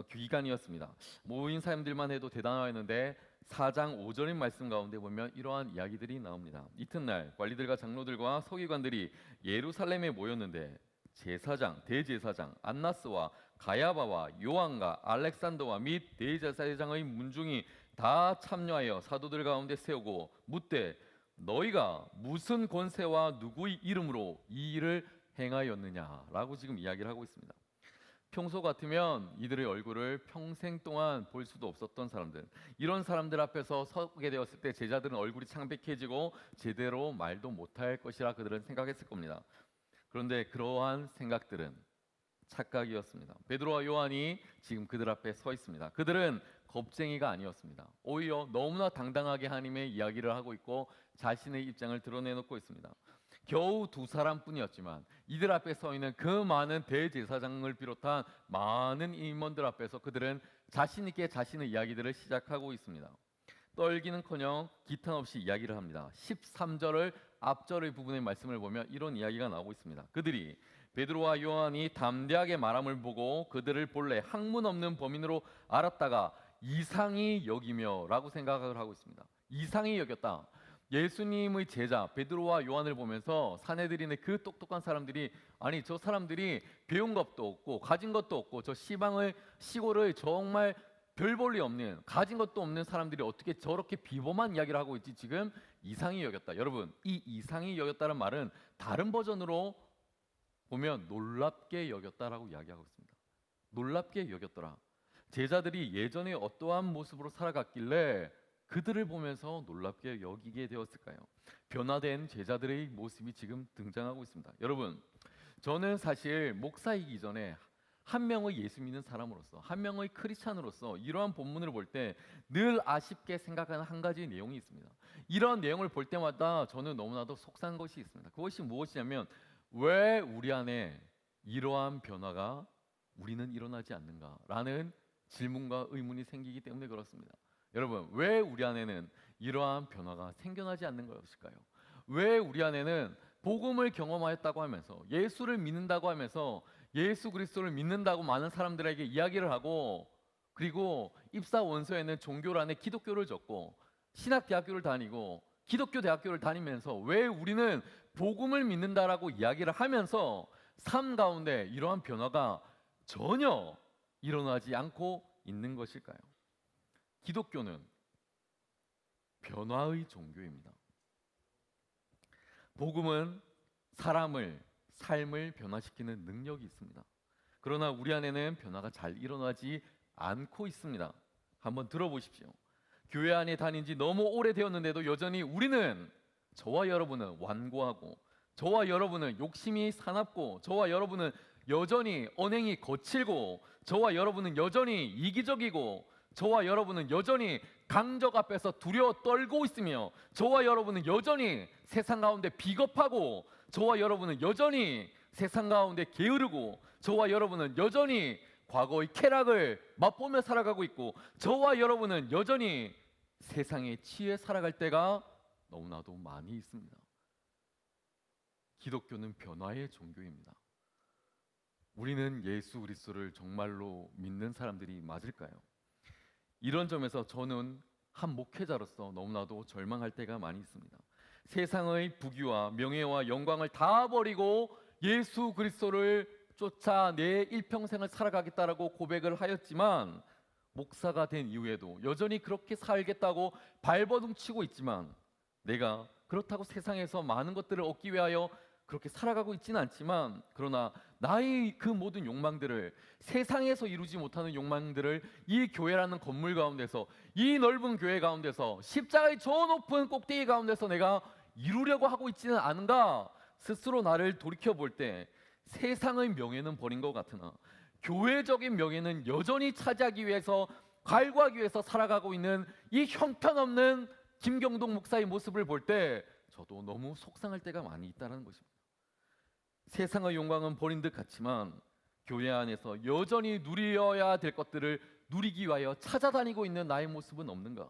기관이었습니다. 모인 사람들만 해도 대단하였는데 4장 5절인 말씀 가운데 보면 이러한 이야기들이 나옵니다. 이튿날 관리들과 장로들과 서기관들이 예루살렘에 모였는데 제사장, 대제사장 안나스와 가야바와 요한과 알렉산더와 및 대제사장의 문중이 다 참여하여 사도들 가운데 세우고 묻되 너희가 무슨 권세와 누구의 이름으로 이 일을 행하였느냐라고 지금 이야기를 하고 있습니다. 평소 같으면 이들의 얼굴을 평생 동안 볼 수도 없었던 사람들, 이런 사람들 앞에서 서게 되었을 때 제자들은 얼굴이 창백해지고 제대로 말도 못할 것이라 그들은 생각했을 겁니다. 그런데 그러한 생각들은 착각이었습니다. 베드로와 요한이 지금 그들 앞에 서 있습니다. 그들은 겁쟁이가 아니었습니다. 오히려 너무나 당당하게 하나님의 이야기를 하고 있고 자신의 입장을 드러내놓고 있습니다. 겨우 2사람뿐이었지만 이들 앞에 서 있는 그 많은 대제사장을 비롯한 많은 임원들 앞에서 그들은 자신 있게 자신의 이야기들을 시작하고 있습니다. 떨기는커녕 기탄 없이 이야기를 합니다. 13절을 앞절의 부분의 말씀을 보면 이런 이야기가 나오고 있습니다. 그들이 베드로와 요한이 담대하게 말함을 보고 그들을 본래 학문 없는 범인으로 알았다가 이상히 여기며 라고 생각을 하고 있습니다. 이상히 여겼다. 예수님의 제자 베드로와 요한을 보면서 사내들인의 그 똑똑한 사람들이, 아니 저 사람들이 배운 것도 없고 가진 것도 없고 저 시골을 정말 별 볼일 없는, 가진 것도 없는 사람들이 어떻게 저렇게 비범한 이야기를 하고 있지, 지금 이상히 여겼다. 여러분, 이 이상히 여겼다는 말은 다른 버전으로 보면 놀랍게 여겼다라고 이야기하고 있습니다. 놀랍게 여겼더라. 제자들이 예전에 어떠한 모습으로 살아갔길래 그들을 보면서 놀랍게 여기게 되었을까요? 변화된 제자들의 모습이 지금 등장하고 있습니다. 여러분, 저는 사실 목사이기 전에 한 명의 예수 믿는 사람으로서, 한 명의 크리스찬으로서 이러한 본문을 볼 때 늘 아쉽게 생각하는 한 가지 내용이 있습니다. 이러한 내용을 볼 때마다 저는 너무나도 속상한 것이 있습니다. 그것이 무엇이냐면, 왜 우리 안에 이러한 변화가 우리는 일어나지 않는가라는 질문과 의문이 생기기 때문에 그렇습니다. 여러분, 왜 우리 안에는 이러한 변화가 생겨나지 않는 것일까요? 왜 우리 안에는 복음을 경험하였다고 하면서, 예수를 믿는다고 하면서, 예수 그리스도를 믿는다고 많은 사람들에게 이야기를 하고, 그리고 입사 원서에는 종교란에 기독교를 적고 신학대학교를 다니고 기독교 대학교를 다니면서 왜 우리는 복음을 믿는다라고 이야기를 하면서 삶 가운데 이러한 변화가 전혀 일어나지 않고 있는 것일까요? 기독교는 변화의 종교입니다. 복음은 사람을, 삶을 변화시키는 능력이 있습니다. 그러나 우리 안에는 변화가 잘 일어나지 않고 있습니다. 한번 들어보십시오. 교회 안에 다닌 지 너무 오래되었는데도 여전히 우리는, 저와 여러분은 완고하고, 저와 여러분은 욕심이 사납고, 저와 여러분은 여전히 언행이 거칠고, 저와 여러분은 여전히 이기적이고, 저와 여러분은 여전히 강적 앞에서 두려워 떨고 있으며, 저와 여러분은 여전히 세상 가운데 비겁하고, 저와 여러분은 여전히 세상 가운데 게으르고, 저와 여러분은 여전히 과거의 쾌락을 맛보며 살아가고 있고, 저와 여러분은 여전히 세상에 취해 살아갈 때가 너무나도 많이 있습니다. 기독교는 변화의 종교입니다. 우리는 예수 그리스도를 정말로 믿는 사람들이 맞을까요? 이런 점에서 저는 한 목회자로서 너무나도 절망할 때가 많이 있습니다. 세상의 부귀와 명예와 영광을 다 버리고 예수 그리스도를 쫓아 내 일평생을 살아가겠다라고 고백을 하였지만, 목사가 된 이후에도 여전히 그렇게 살겠다고 발버둥치고 있지만, 내가 그렇다고 세상에서 많은 것들을 얻기 위하여 그렇게 살아가고 있지는 않지만, 그러나 나의 그 모든 욕망들을, 세상에서 이루지 못하는 욕망들을 이 교회라는 건물 가운데서, 이 넓은 교회 가운데서, 십자가의 저 높은 꼭대기 가운데서 내가 이루려고 하고 있지는 않은가 스스로 나를 돌이켜 볼 때 세상의 명예는 버린 것 같으나 교회적인 명예는 여전히 차지하기 위해서 갈구하기 위해서 살아가고 있는 이 형편없는 김경동 목사의 모습을 볼 때 저도 너무 속상할 때가 많이 있다는 것입니다. 세상의 영광은 버린 듯 같지만 교회 안에서 여전히 누려야 될 것들을 누리기 위하여 찾아다니고 있는 나의 모습은 없는가?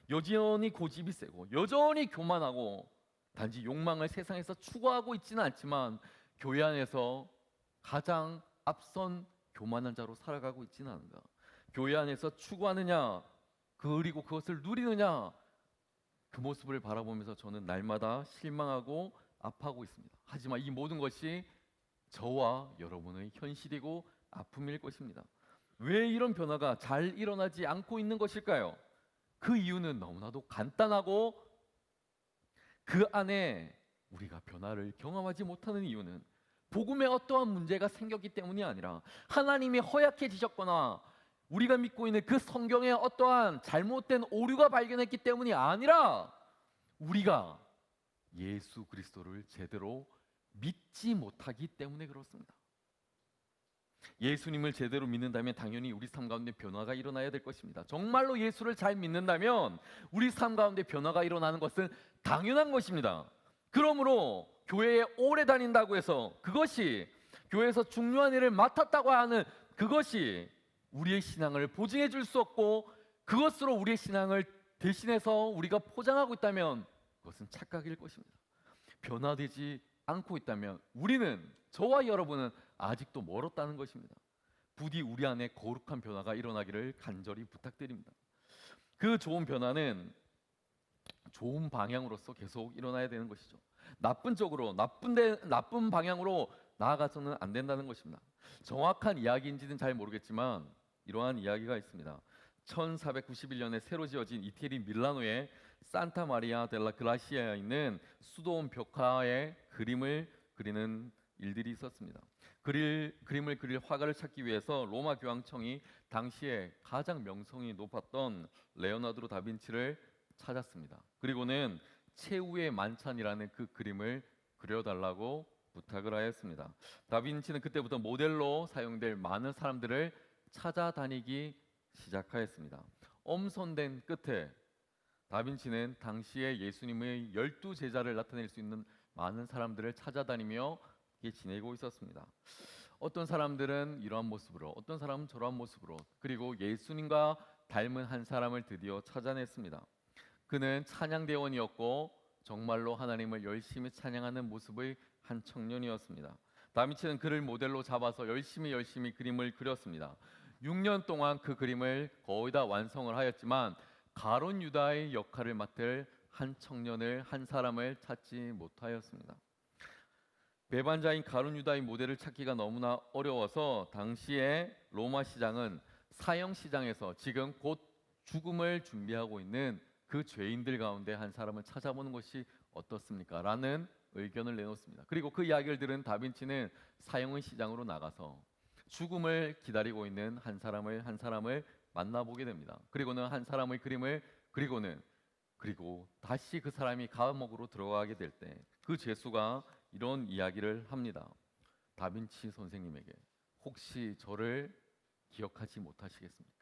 여전히 고집이 세고 여전히 교만하고 단지 욕망을 세상에서 추구하고 있지는 않지만 교회 안에서 가장 앞선 교만한 자로 살아가고 있지는 않은가? 교회 안에서 추구하느냐 그리고 그것을 누리느냐 그 모습을 바라보면서 저는 날마다 실망하고 아파하고 있습니다. 하지만 이 모든 것이 저와 여러분의 현실이고 아픔일 것입니다. 왜 이런 변화가 잘 일어나지 않고 있는 것일까요? 그 이유는 너무나도 간단하고 그 안에 우리가 변화를 경험하지 못하는 이유는 복음에 어떠한 문제가 생겼기 때문이 아니라 하나님이 허약해지셨거나 우리가 믿고 있는 그 성경에 어떠한 잘못된 오류가 발견했기 때문이 아니라 우리가 예수 그리스도를 제대로 믿지 못하기 때문에 그렇습니다. 예수님을 제대로 믿는다면 당연히 우리 삶 가운데 변화가 일어나야 될 것입니다. 정말로 예수를 잘 믿는다면 우리 삶 가운데 변화가 일어나는 것은 당연한 것입니다. 그러므로 교회에 오래 다닌다고 해서 그것이 교회에서 중요한 일을 맡았다고 하는 그것이 우리의 신앙을 보증해 줄 수 없고 그것으로 우리의 신앙을 대신해서 우리가 포장하고 있다면 그것은 착각일 것입니다. 변화되지 않고 있다면 우리는 저와 여러분은 아직도 멀었다는 것입니다. 부디 우리 안에 거룩한 변화가 일어나기를 간절히 부탁드립니다. 그 좋은 변화는 좋은 방향으로서 계속 일어나야 되는 것이죠. 나쁜 쪽으로 나쁜 방향으로 나아가서는 안 된다는 것입니다. 정확한 이야기인지는 잘 모르겠지만 이러한 이야기가 있습니다. 1491년에 새로 지어진 이태리 밀라노의 산타 마리아 델라 그라시아에 있는 수도원 벽화에 그림을 그리는 일들이 있었습니다. 그림을 그릴 화가를 찾기 위해서 로마 교황청이 당시에 가장 명성이 높았던 레오나르도 다빈치를 찾았습니다. 그리고는 최후의 만찬이라는 그 그림을 그려달라고 부탁을 하였습니다. 다빈치는 그때부터 모델로 사용될 많은 사람들을 찾아다니기 시작하였습니다. 엄선된 끝에 다빈치는 당시에 예수님의 12제자를 나타낼 수 있는 많은 사람들을 찾아다니며 지내고 있었습니다. 어떤 사람들은 이러한 모습으로, 어떤 사람은 저러한 모습으로, 그리고 예수님과 닮은 한 사람을 드디어 찾아냈습니다. 그는 찬양대원이었고 정말로 하나님을 열심히 찬양하는 모습의 한 청년이었습니다. 다빈치는 그를 모델로 잡아서 열심히 그림을 그렸습니다. 6년 동안 그 그림을 거의 다 완성을 하였지만 가론 유다의 역할을 맡을 한 청년을, 한 사람을 찾지 못하였습니다. 배반자인 가룟 유다의 모델을 찾기가 너무나 어려워서 당시에 로마 시장은 사형 시장에서 지금 곧 죽음을 준비하고 있는 그 죄인들 가운데 한 사람을 찾아보는 것이 어떻습니까? 라는 의견을 내놓습니다. 그리고 그 이야기를 들은 다빈치는 사형의 시장으로 나가서 죽음을 기다리고 있는 한 사람을 만나보게 됩니다. 그리고는 한 사람의 그림을 그리고 다시 그 사람이 감옥으로 들어가게 될 때 그 죄수가 이런 이야기를 합니다. 다빈치 선생님에게 혹시 저를 기억하지 못하시겠습니까?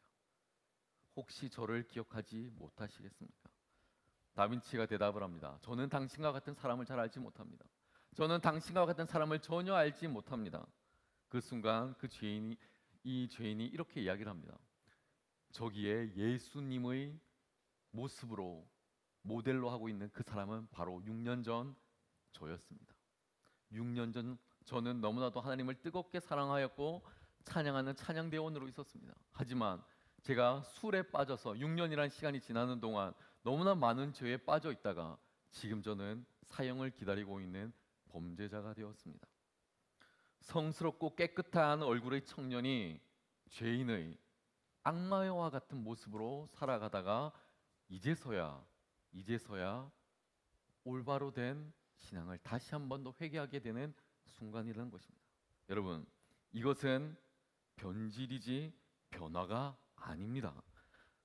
혹시 저를 기억하지 못하시겠습니까? 다빈치가 대답을 합니다. 저는 당신과 같은 사람을 잘 알지 못합니다. 저는 당신과 같은 사람을 전혀 알지 못합니다. 그 순간 이 죄인이 이렇게 이야기를 합니다. 저기에 예수님의 모습으로 모델로 하고 있는 그 사람은 바로 6년 전 저였습니다. 6년 전 저는 너무나도 하나님을 뜨겁게 사랑하였고 찬양하는 찬양대원으로 있었습니다. 하지만 제가 술에 빠져서 6년이라는 시간이 지나는 동안 너무나 많은 죄에 빠져 있다가 지금 저는 사형을 기다리고 있는 범죄자가 되었습니다. 성스럽고 깨끗한 얼굴의 청년이 죄인의 악마와 같은 모습으로 살아가다가 이제서야 올바로 된 신앙을 다시 한 번 더 회개하게 되는 순간이라는 것입니다. 여러분, 이것은 변질이지 변화가 아닙니다.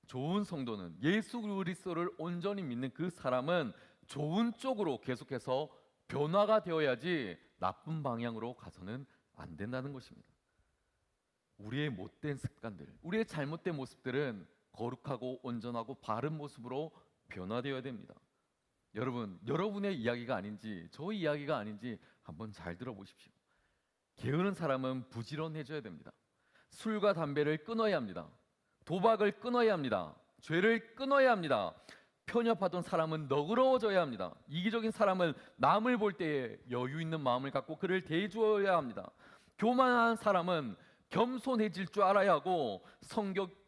좋은 성도는 예수 그리스도를 온전히 믿는 그 사람은 좋은 쪽으로 계속해서 변화가 되어야지 나쁜 방향으로 가서는 안 된다는 것입니다. 우리의 못된 습관들, 우리의 잘못된 모습들은 거룩하고 온전하고 바른 모습으로 변화되어야 됩니다. 여러분, 여러분의 이야기가 아닌지 저의 이야기가 아닌지 한번 잘 들어보십시오. 게으른 사람은 부지런해져야 됩니다. 술과 담배를 끊어야 합니다. 도박을 끊어야 합니다. 죄를 끊어야 합니다. 편협하던 사람은 너그러워져야 합니다. 이기적인 사람은 남을 볼 때에 여유 있는 마음을 갖고 그를 대해주어야 합니다. 교만한 사람은 겸손해질 줄 알아야 하고,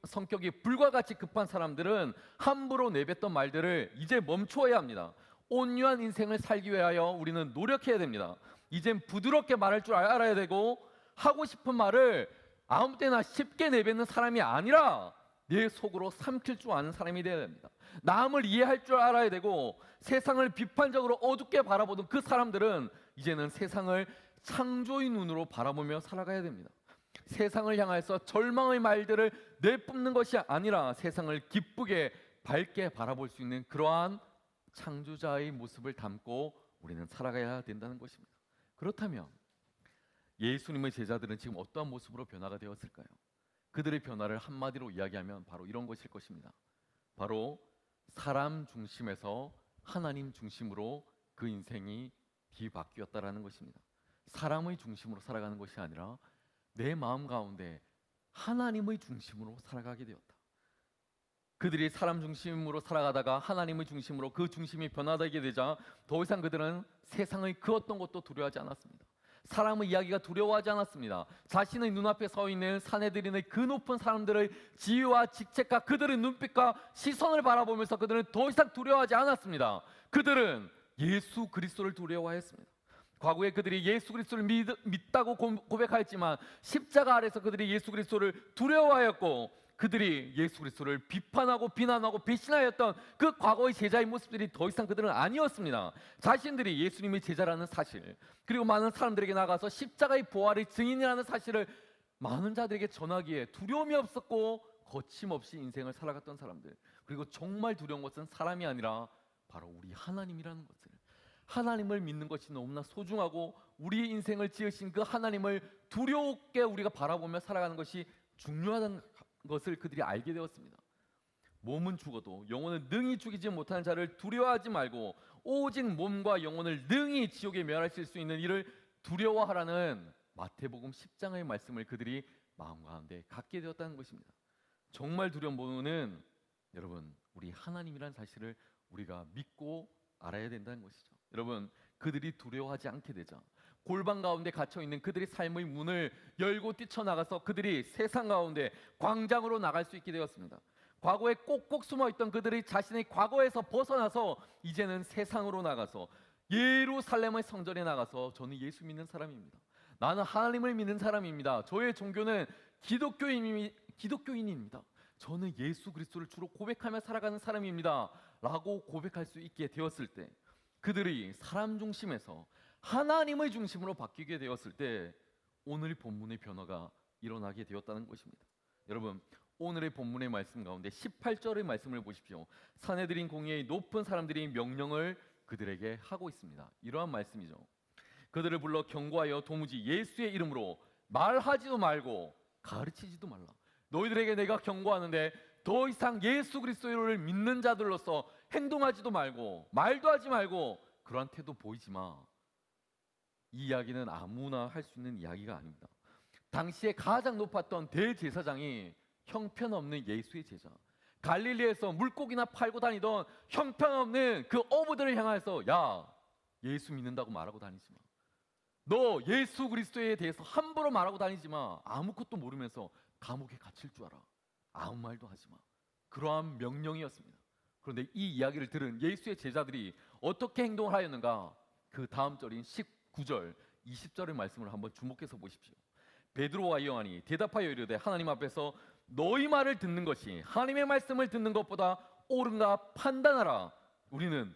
성격이 불과 같이 급한 사람들은 함부로 내뱉던 말들을 이제 멈추어야 합니다. 온유한 인생을 살기 위하여 우리는 노력해야 됩니다. 이젠 부드럽게 말할 줄 알아야 되고, 하고 싶은 말을 아무 때나 쉽게 내뱉는 사람이 아니라 내 속으로 삼킬 줄 아는 사람이 되어야 됩니다. 남을 이해할 줄 알아야 되고, 세상을 비판적으로 어둡게 바라보던 그 사람들은 이제는 세상을 창조의 눈으로 바라보며 살아가야 됩니다. 세상을 향해서 절망의 말들을 내뿜는 것이 아니라 세상을 기쁘게 밝게 바라볼 수 있는 그러한 창조자의 모습을 담고 우리는 살아가야 된다는 것입니다. 그렇다면 예수님의 제자들은 지금 어떠한 모습으로 변화가 되었을까요? 그들의 변화를 한마디로 이야기하면 바로 이런 것일 것입니다. 바로 사람 중심에서 하나님 중심으로 그 인생이 뒤바뀌었다라는 것입니다. 사람의 중심으로 살아가는 것이 아니라 내 마음 가운데 하나님의 중심으로 살아가게 되었다. 그들이 사람 중심으로 살아가다가 하나님의 중심으로 그 중심이 변화되게 되자 더 이상 그들은 세상의 그 어떤 것도 두려워하지 않았습니다. 사람의 이야기가 두려워하지 않았습니다. 자신의 눈앞에 서 있는 사내들인의 그 높은 사람들의 지위와 직책과 그들의 눈빛과 시선을 바라보면서 그들은 더 이상 두려워하지 않았습니다. 그들은 예수 그리스도를 두려워했습니다. 과거에 그들이 예수 그리스도를 믿다고 고백하였지만 십자가 아래서 그들이 예수 그리스도를 두려워하였고, 그들이 예수 그리스도를 비판하고 비난하고 배신하였던 그 과거의 제자의 모습들이 더 이상 그들은 아니었습니다. 자신들이 예수님의 제자라는 사실, 그리고 많은 사람들에게 나가서 십자가의 부활의 증인이라는 사실을 많은 자들에게 전하기에 두려움이 없었고 거침없이 인생을 살아갔던 사람들, 그리고 정말 두려운 것은 사람이 아니라 바로 우리 하나님이라는 것을, 하나님을 믿는 것이 너무나 소중하고 우리의 인생을 지으신 그 하나님을 두렵게 우리가 바라보며 살아가는 것이 중요하다는 것을 그들이 알게 되었습니다. 몸은 죽어도 영혼을 능히 죽이지 못하는 자를 두려워하지 말고 오직 몸과 영혼을 능히 지옥에 멸하실 수 있는 이를 두려워하라는 마태복음 10장의 말씀을 그들이 마음 가운데 갖게 되었다는 것입니다. 정말 두려운 부분은 여러분, 우리 하나님이라는 사실을 우리가 믿고 알아야 된다는 것이죠. 여러분, 그들이 두려워하지 않게 되자 골방 가운데 갇혀 있는 그들의 삶의 문을 열고 뛰쳐나가서 그들이 세상 가운데 광장으로 나갈 수 있게 되었습니다. 과거에 꼭꼭 숨어있던 그들이 자신의 과거에서 벗어나서 이제는 세상으로 나가서 예루살렘의 성전에 나가서 저는 예수 믿는 사람입니다. 나는 하나님을 믿는 사람입니다. 저의 종교는 기독교인입니다. 저는 예수 그리스도를 주로 고백하며 살아가는 사람입니다 라고 고백할 수 있게 되었을 때, 그들이 사람 중심에서 하나님의 중심으로 바뀌게 되었을 때 오늘 본문의 변화가 일어나게 되었다는 것입니다. 여러분, 오늘의 본문의 말씀 가운데 18절의 말씀을 보십시오. 사내들인 공의의 높은 사람들이 명령을 그들에게 하고 있습니다. 이러한 말씀이죠. 그들을 불러 경고하여 도무지 예수의 이름으로 말하지도 말고 가르치지도 말라. 너희들에게 내가 경고하는데 더 이상 예수 그리스도를 믿는 자들로서 행동하지도 말고 말도 하지 말고 그러한 태도 보이지 마. 이 이야기는 아무나 할 수 있는 이야기가 아닙니다. 당시에 가장 높았던 대제사장이 형편없는 예수의 제자, 갈릴리에서 물고기나 팔고 다니던 형편없는 그 어부들을 향해서 야, 예수 믿는다고 말하고 다니지 마. 너 예수 그리스도에 대해서 함부로 말하고 다니지 마. 아무것도 모르면서 감옥에 갇힐 줄 알아. 아무 말도 하지 마. 그러한 명령이었습니다. 그런데 이 이야기를 들은 예수의 제자들이 어떻게 행동을 하였는가? 그 다음 절인 19절, 20절의 말씀을 한번 주목해서 보십시오. 베드로와 요한이 대답하여 이르되 하나님 앞에서 너희 말을 듣는 것이 하나님의 말씀을 듣는 것보다 옳은가 판단하라. 우리는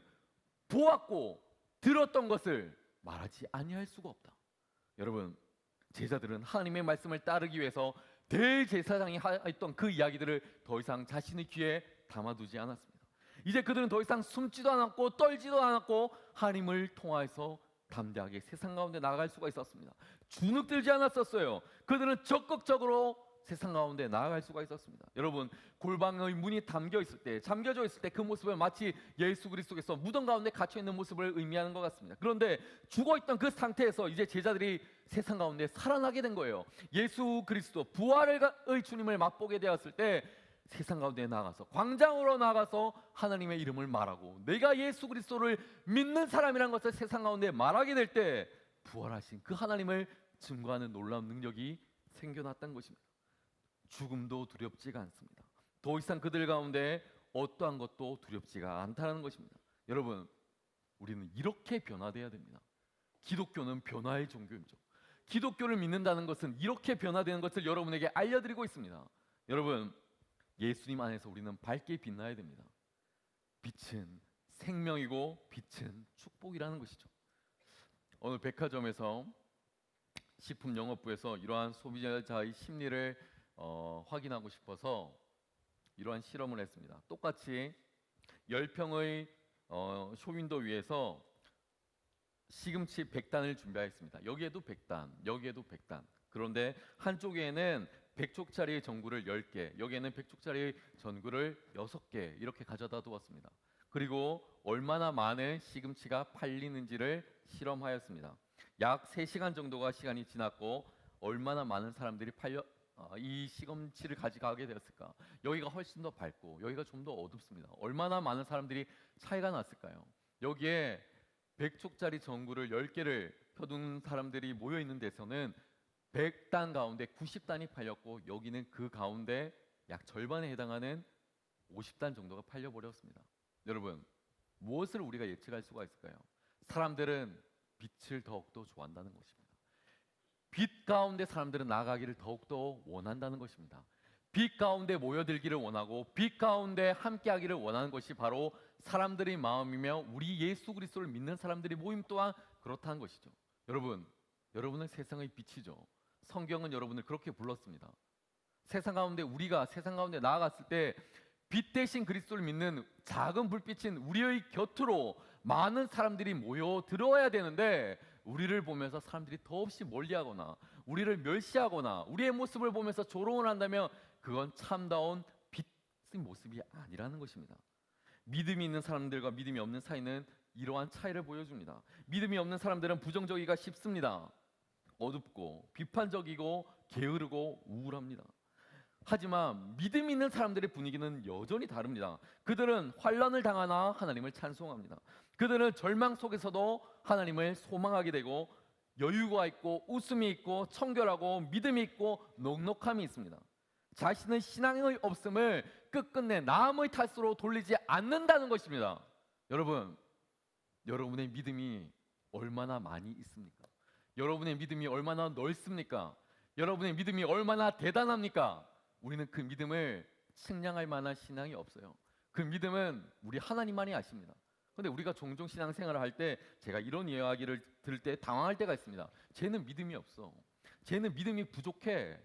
보았고 들었던 것을 말하지 아니할 수가 없다. 여러분, 제자들은 하나님의 말씀을 따르기 위해서 대제사장이 했던 그 이야기들을 더 이상 자신의 귀에 담아두지 않았습니다. 이제 그들은 더 이상 숨지도 않았고 떨지도 않았고 하나님을 통하여서 담대하게 세상 가운데 나아갈 수가 있었습니다. 주눅들지 않았었어요. 그들은 적극적으로 세상 가운데 나아갈 수가 있었습니다. 여러분, 골방의 문이 잠겨져 있을 때 그 모습을 마치 예수 그리스도께서 무덤 가운데 갇혀 있는 모습을 의미하는 것 같습니다. 그런데 죽어 있던 그 상태에서 이제 제자들이 세상 가운데 살아나게 된 거예요. 예수 그리스도 부활의 주님을 맛보게 되었을 때 세상 가운데 나가서 광장으로 나가서 하나님의 이름을 말하고 내가 예수 그리스도를 믿는 사람이라는 것을 세상 가운데 말하게 될 때 부활하신 그 하나님을 증거하는 놀라운 능력이 생겨났다는 것입니다. 죽음도 두렵지가 않습니다. 더 이상 그들 가운데 어떠한 것도 두렵지가 않다는 것입니다. 여러분, 우리는 이렇게 변화돼야 됩니다. 기독교는 변화의 종교이죠. 기독교를 믿는다는 것은 이렇게 변화되는 것을 여러분에게 알려드리고 있습니다. 여러분, 예수님 안에서 우리는 밝게 빛나야 됩니다. 빛은 생명이고 빛은 축복이라는 것이죠. 오늘 백화점에서 식품영업부에서 이러한 소비자의 심리를 확인하고 싶어서 이러한 실험을 했습니다. 똑같이 10평의 쇼윈도 위에서 시금치 100단을 준비하였습니다. 여기에도 100단, 여기에도 100단. 그런데 한쪽에는 100쪽짜리 전구를 10개, 여기에는 100쪽짜리 전구를 6개 이렇게 가져다 두었습니다. 그리고 얼마나 많은 시금치가 팔리는지를 실험하였습니다. 약 3시간 정도가 시간이 지났고 얼마나 많은 사람들이 이 시금치를 가져가게 되었을까? 여기가 훨씬 더 밝고 여기가 좀 더 어둡습니다. 얼마나 많은 사람들이 차이가 났을까요? 여기에 100쪽짜리 전구를 10개를 펴둔 사람들이 모여 있는 데서는 100단 가운데 90단이 팔렸고 여기는 그 가운데 약 절반에 해당하는 50단 정도가 팔려버렸습니다. 여러분, 무엇을 우리가 예측할 수가 있을까요? 사람들은 빛을 더욱더 좋아한다는 것입니다. 빛 가운데 사람들은 나아가기를 더욱더 원한다는 것입니다. 빛 가운데 모여들기를 원하고 빛 가운데 함께하기를 원하는 것이 바로 사람들의 마음이며 우리 예수 그리스도를 믿는 사람들의 모임 또한 그렇다는 것이죠. 여러분, 여러분은 세상의 빛이죠. 성경은 여러분을 그렇게 불렀습니다. 세상 가운데 우리가 세상 가운데 나아갔을 때 빛 대신 그리스도를 믿는 작은 불빛인 우리의 곁으로 많은 사람들이 모여 들어와야 되는데 우리를 보면서 사람들이 더없이 멀리하거나 우리를 멸시하거나 우리의 모습을 보면서 조롱을 한다면 그건 참다운 빛의 모습이 아니라는 것입니다. 믿음이 있는 사람들과 믿음이 없는 사이는 이러한 차이를 보여줍니다. 믿음이 없는 사람들은 부정적이기가 쉽습니다. 어둡고 비판적이고 게으르고 우울합니다. 하지만 믿음 있는 사람들의 분위기는 여전히 다릅니다. 그들은 환난을 당하나 하나님을 찬송합니다. 그들은 절망 속에서도 하나님을 소망하게 되고 여유가 있고 웃음이 있고 청결하고 믿음이 있고 넉넉함이 있습니다. 자신의 신앙의 없음을 끝끝내 남의 탓으로 돌리지 않는다는 것입니다. 여러분, 여러분의 믿음이 얼마나 많이 있습니까? 여러분의 믿음이 얼마나 넓습니까? 여러분의 믿음이 얼마나 대단합니까? 우리는 그 믿음을 측량할 만한 신앙이 없어요. 그 믿음은 우리 하나님만이 아십니다. 그런데 우리가 종종 신앙생활을 할 때 제가 이런 이야기를 들을 때 당황할 때가 있습니다. 쟤는 믿음이 없어. 쟤는 믿음이 부족해.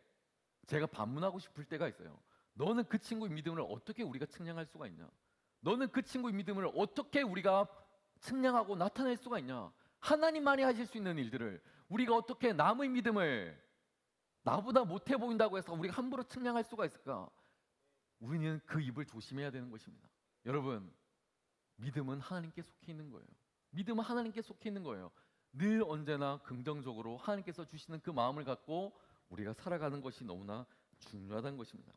제가 반문하고 싶을 때가 있어요. 너는 그 친구의 믿음을 어떻게 우리가 측량할 수가 있냐? 너는 그 친구의 믿음을 어떻게 우리가 측량하고 나타낼 수가 있냐? 하나님만이 하실 수 있는 일들을 우리가 어떻게 남의 믿음을 나보다 못해 보인다고 해서 우리가 함부로 측량할 수가 있을까? 우리는 그 입을 조심해야 되는 것입니다. 여러분, 믿음은 하나님께 속해 있는 거예요. 믿음은 하나님께 속해 있는 거예요. 늘 언제나 긍정적으로 하나님께서 주시는 그 마음을 갖고 우리가 살아가는 것이 너무나 중요하다는 것입니다.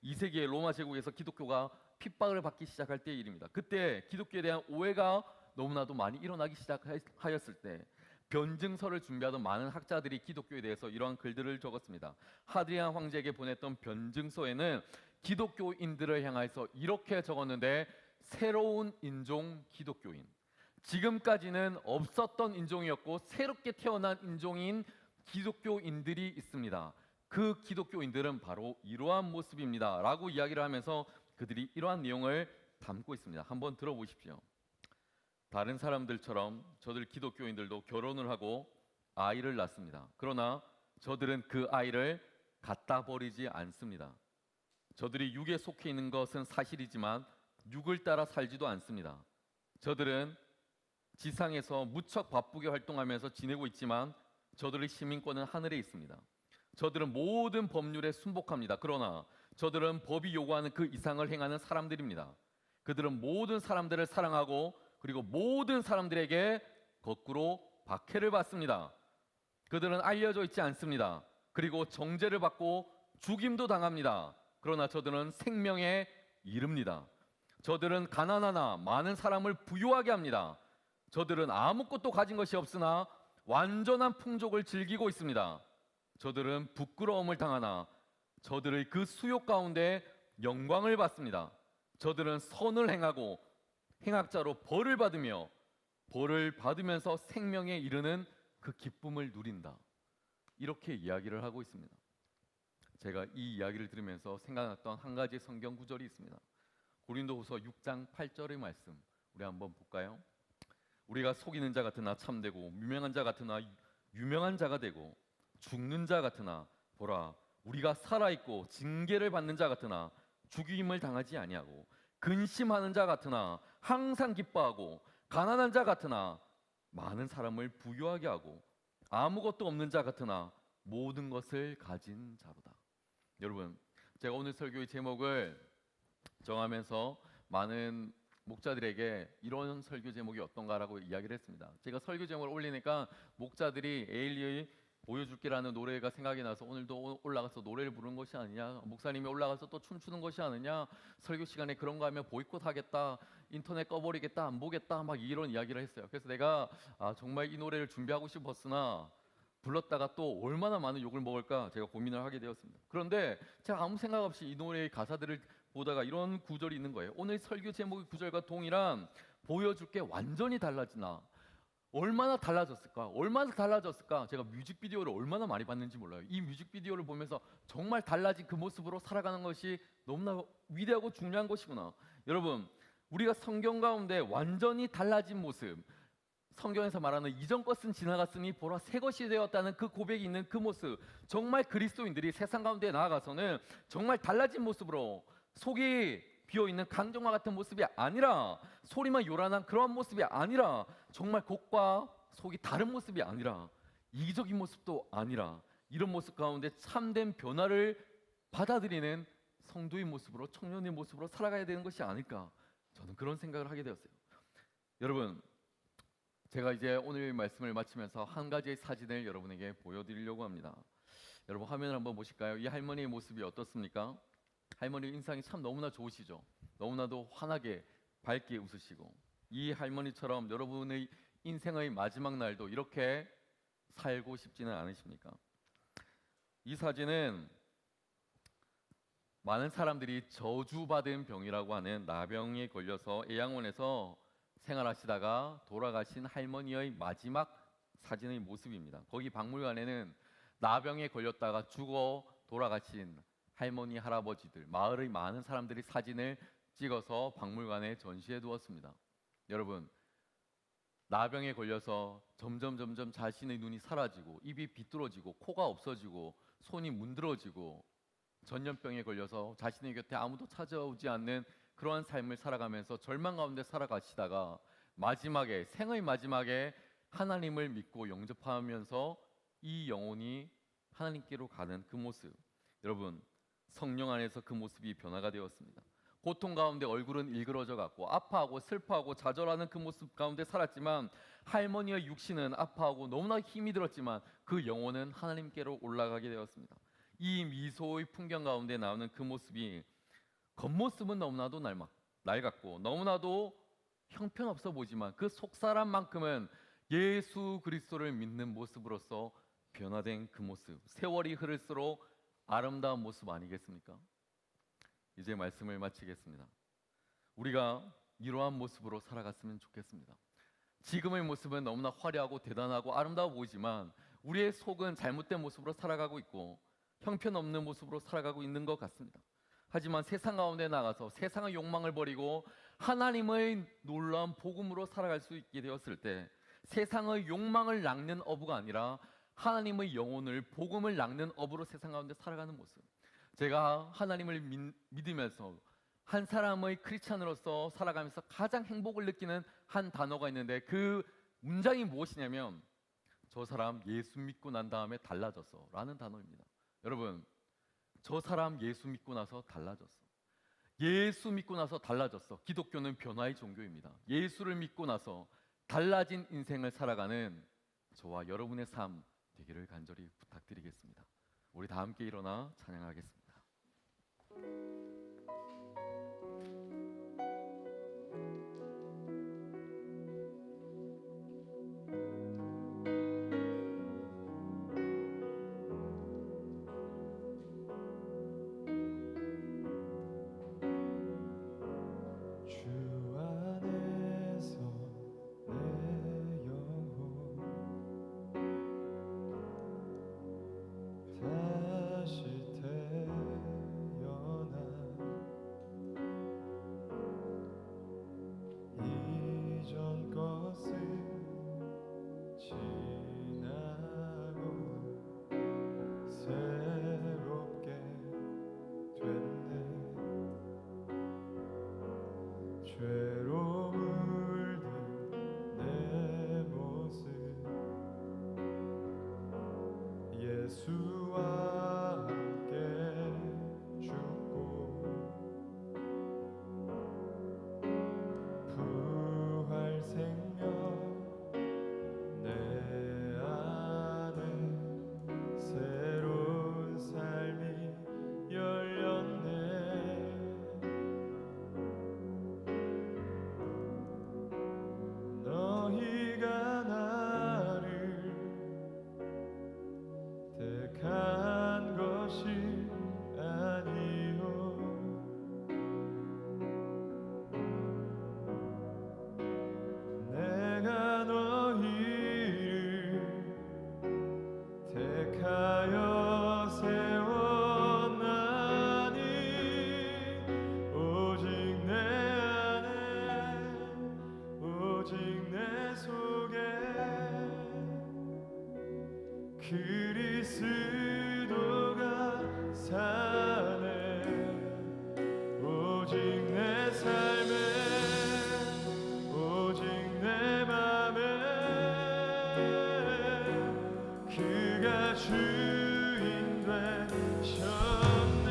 2세기의 로마 제국에서 기독교가 핍박을 받기 시작할 때의 일입니다. 그때 기독교에 대한 오해가 너무나도 많이 일어나기 시작하였을 때 변증서를 준비하던 많은 학자들이 기독교에 대해서 이러한 글들을 적었습니다. 하드리안 황제에게 보냈던 변증서에는 기독교인들을 향해서 이렇게 적었는데, 새로운 인종 기독교인, 지금까지는 없었던 인종이었고 새롭게 태어난 인종인 기독교인들이 있습니다. 그 기독교인들은 바로 이러한 모습입니다 라고 이야기를 하면서 그들이 이러한 내용을 담고 있습니다. 한번 들어보십시오. 다른 사람들처럼 저들 기독교인들도 결혼을 하고 아이를 낳습니다. 그러나 저들은 그 아이를 갖다 버리지 않습니다. 저들이 육에 속해 있는 것은 사실이지만 육을 따라 살지도 않습니다. 저들은 지상에서 무척 바쁘게 활동하면서 지내고 있지만 저들의 시민권은 하늘에 있습니다. 저들은 모든 법률에 순복합니다. 그러나 저들은 법이 요구하는 그 이상을 행하는 사람들입니다. 그들은 모든 사람들을 사랑하고 그리고 모든 사람들에게 거꾸로 박해를 받습니다. 그들은 알려져 있지 않습니다. 그리고 정죄를 받고 죽임도 당합니다. 그러나 저들은 생명에 이릅니다. 저들은 가난하나 많은 사람을 부유하게 합니다. 저들은 아무것도 가진 것이 없으나 완전한 풍족을 즐기고 있습니다. 저들은 부끄러움을 당하나 저들의 그 수욕 가운데 영광을 받습니다. 저들은 선을 행하고 행악자로 벌을 받으며 벌을 받으면서 생명에 이르는 그 기쁨을 누린다. 이렇게 이야기를 하고 있습니다. 제가 이 이야기를 들으면서 생각났던 한 가지 성경 구절이 있습니다. 고린도후서 6장 8절의 말씀 우리 한번 볼까요? 우리가 속이는 자 같으나 참되고 유명한 자 같으나 유명한 자가 되고 죽는 자 같으나 보라 우리가 살아있고 징계를 받는 자 같으나 죽임을 당하지 아니하고 근심하는 자 같으나 항상 기뻐하고 가난한 자 같으나 많은 사람을 부유하게 하고 아무것도 없는 자 같으나 모든 것을 가진 자로다. 여러분, 제가 오늘 설교의 제목을 정하면서 많은 목자들에게 이런 설교 제목이 어떤가라고 이야기를 했습니다. 제가 설교 제목을 올리니까 목자들이 에일리의 보여줄게라는 노래가 생각이 나서 오늘도 올라가서 노래를 부르는 것이 아니냐, 목사님이 올라가서 또 춤추는 것이 아니냐, 설교 시간에 그런 거 하면 보이콧 하겠다, 인터넷 꺼버리겠다, 안 보겠다, 막 이런 이야기를 했어요. 그래서 내가 정말 이 노래를 준비하고 싶었으나 불렀다가 또 얼마나 많은 욕을 먹을까 제가 고민을 하게 되었습니다. 그런데 제가 아무 생각 없이 이 노래의 가사들을 보다가 이런 구절이 있는 거예요. 오늘 설교 제목의 구절과 동일한 보여줄게 완전히 달라지나 얼마나 달라졌을까? 얼마나 달라졌을까? 제가 뮤직비디오를 얼마나 많이 봤는지 몰라요. 이 뮤직비디오를 보면서 정말 달라진 그 모습으로 살아가는 것이 너무나 위대하고 중요한 것이구나. 여러분, 우리가 성경 가운데 완전히 달라진 모습, 성경에서 말하는 이전 것은 지나갔으니 보라 새 것이 되었다는 그 고백이 있는 그 모습, 정말 그리스도인들이 세상 가운데 나아가서는 정말 달라진 모습으로 속이 비어있는 강정화 같은 모습이 아니라, 소리만 요란한 그러한 모습이 아니라, 정말 겉과 속이 다른 모습이 아니라, 이기적인 모습도 아니라, 이런 모습 가운데 참된 변화를 받아들이는 성도의 모습으로, 청년의 모습으로 살아가야 되는 것이 아닐까, 저는 그런 생각을 하게 되었어요. 여러분, 제가 이제 오늘 말씀을 마치면서 한 가지의 사진을 여러분에게 보여드리려고 합니다. 여러분 화면을 한번 보실까요? 이 할머니의 모습이 어떻습니까? 할머니 인상이 참 너무나 좋으시죠? 너무나도 환하게 밝게 웃으시고, 이 할머니처럼 여러분의 인생의 마지막 날도 이렇게 살고 싶지는 않으십니까? 이 사진은 많은 사람들이 저주받은 병이라고 하는 나병에 걸려서 애양원에서 생활하시다가 돌아가신 할머니의 마지막 사진의 모습입니다. 거기 박물관에는 나병에 걸렸다가 죽어 돌아가신 할머니, 할아버지들, 마을의 많은 사람들이 사진을 찍어서 박물관에 전시해 두었습니다. 여러분, 나병에 걸려서 점점 자신의 눈이 사라지고 입이 비뚤어지고 코가 없어지고 손이 문드러지고 전염병에 걸려서 자신의 곁에 아무도 찾아오지 않는 그러한 삶을 살아가면서 절망 가운데 살아가시다가 마지막에, 생의 마지막에 하나님을 믿고 영접하면서 이 영혼이 하나님께로 가는 그 모습, 여러분 성령 안에서 그 모습이 변화가 되었습니다. 고통 가운데 얼굴은 일그러져 갔고 아파하고 슬퍼하고 좌절하는 그 모습 가운데 살았지만, 할머니의 육신은 아파하고 너무나 힘이 들었지만 그 영혼은 하나님께로 올라가게 되었습니다. 이 미소의 풍경 가운데 나오는 그 모습이 겉모습은 너무나도 낡았고 너무나도 형편없어 보이지만 그 속사람만큼은 예수 그리스도를 믿는 모습으로서 변화된 그 모습, 세월이 흐를수록 아름다운 모습 아니겠습니까? 이제 말씀을 마치겠습니다. 우리가 이러한 모습으로 살아갔으면 좋겠습니다. 지금의 모습은 너무나 화려하고 대단하고 아름다워 보이지만 우리의 속은 잘못된 모습으로 살아가고 있고 형편없는 모습으로 살아가고 있는 것 같습니다. 하지만 세상 가운데 나가서 세상의 욕망을 버리고 하나님의 놀라운 복음으로 살아갈 수 있게 되었을 때, 세상의 욕망을 낚는 어부가 아니라 하나님의 영혼을, 복음을 낚는 어부로 세상 가운데 살아가는 모습, 제가 하나님을 믿으면서 한 사람의 크리스찬으로서 살아가면서 가장 행복을 느끼는 한 단어가 있는데 그 문장이 무엇이냐면 저 사람 예수 믿고 난 다음에 달라졌어 라는 단어입니다. 여러분, 저 사람 예수 믿고 나서 달라졌어. 예수 믿고 나서 달라졌어. 기독교는 변화의 종교입니다. 예수를 믿고 나서 달라진 인생을 살아가는 저와 여러분의 삶 되기를 간절히 부탁드리겠습니다. 우리 다 함께 일어나 찬양하겠습니다. 주 안에서 내 영혼 다시 태어나 이전 것은 지나고 새롭게 됐네. 죄로 물든 내 모습 예수와 함께 죽고 부활 생명 내 안에 새로운 삶이 열렸네. 너희가 나를 택한 것이 아니요 내가 너희를 택하여 세웠나니 오직 내 안에 오직 내 속에 그리스도가 사네. 오직 내 삶에 오직 내 맘에 그가 주인 되셨네.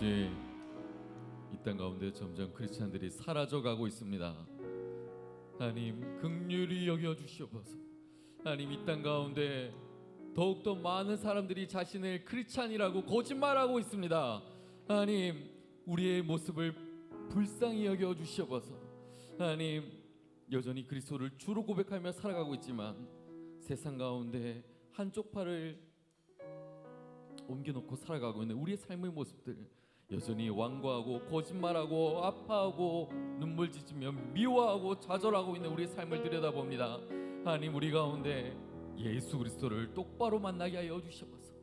아버지, 이 땅 가운데 점점 크리스찬들이 사라져가고 있습니다. 하나님 긍휼히 여겨 주시옵소서. 하나님 이 땅 가운데 더욱더 많은 사람들이 자신을 크리스찬이라고 거짓말하고 있습니다. 하나님 우리의 모습을 불쌍히 여겨 주시옵소서. 하나님 여전히 그리스도를 주로 고백하며 살아가고 있지만 세상 가운데 한쪽 팔을 옮겨놓고 살아가고 있는 우리의 삶의 모습들, 여전히 완고하고 거짓말하고 아파하고 눈물 찢으며 미워하고 좌절하고 있는 우리의 삶을 들여다봅니다. 하나님 우리 가운데 예수 그리스도를 똑바로 만나게 하여 주시옵소서.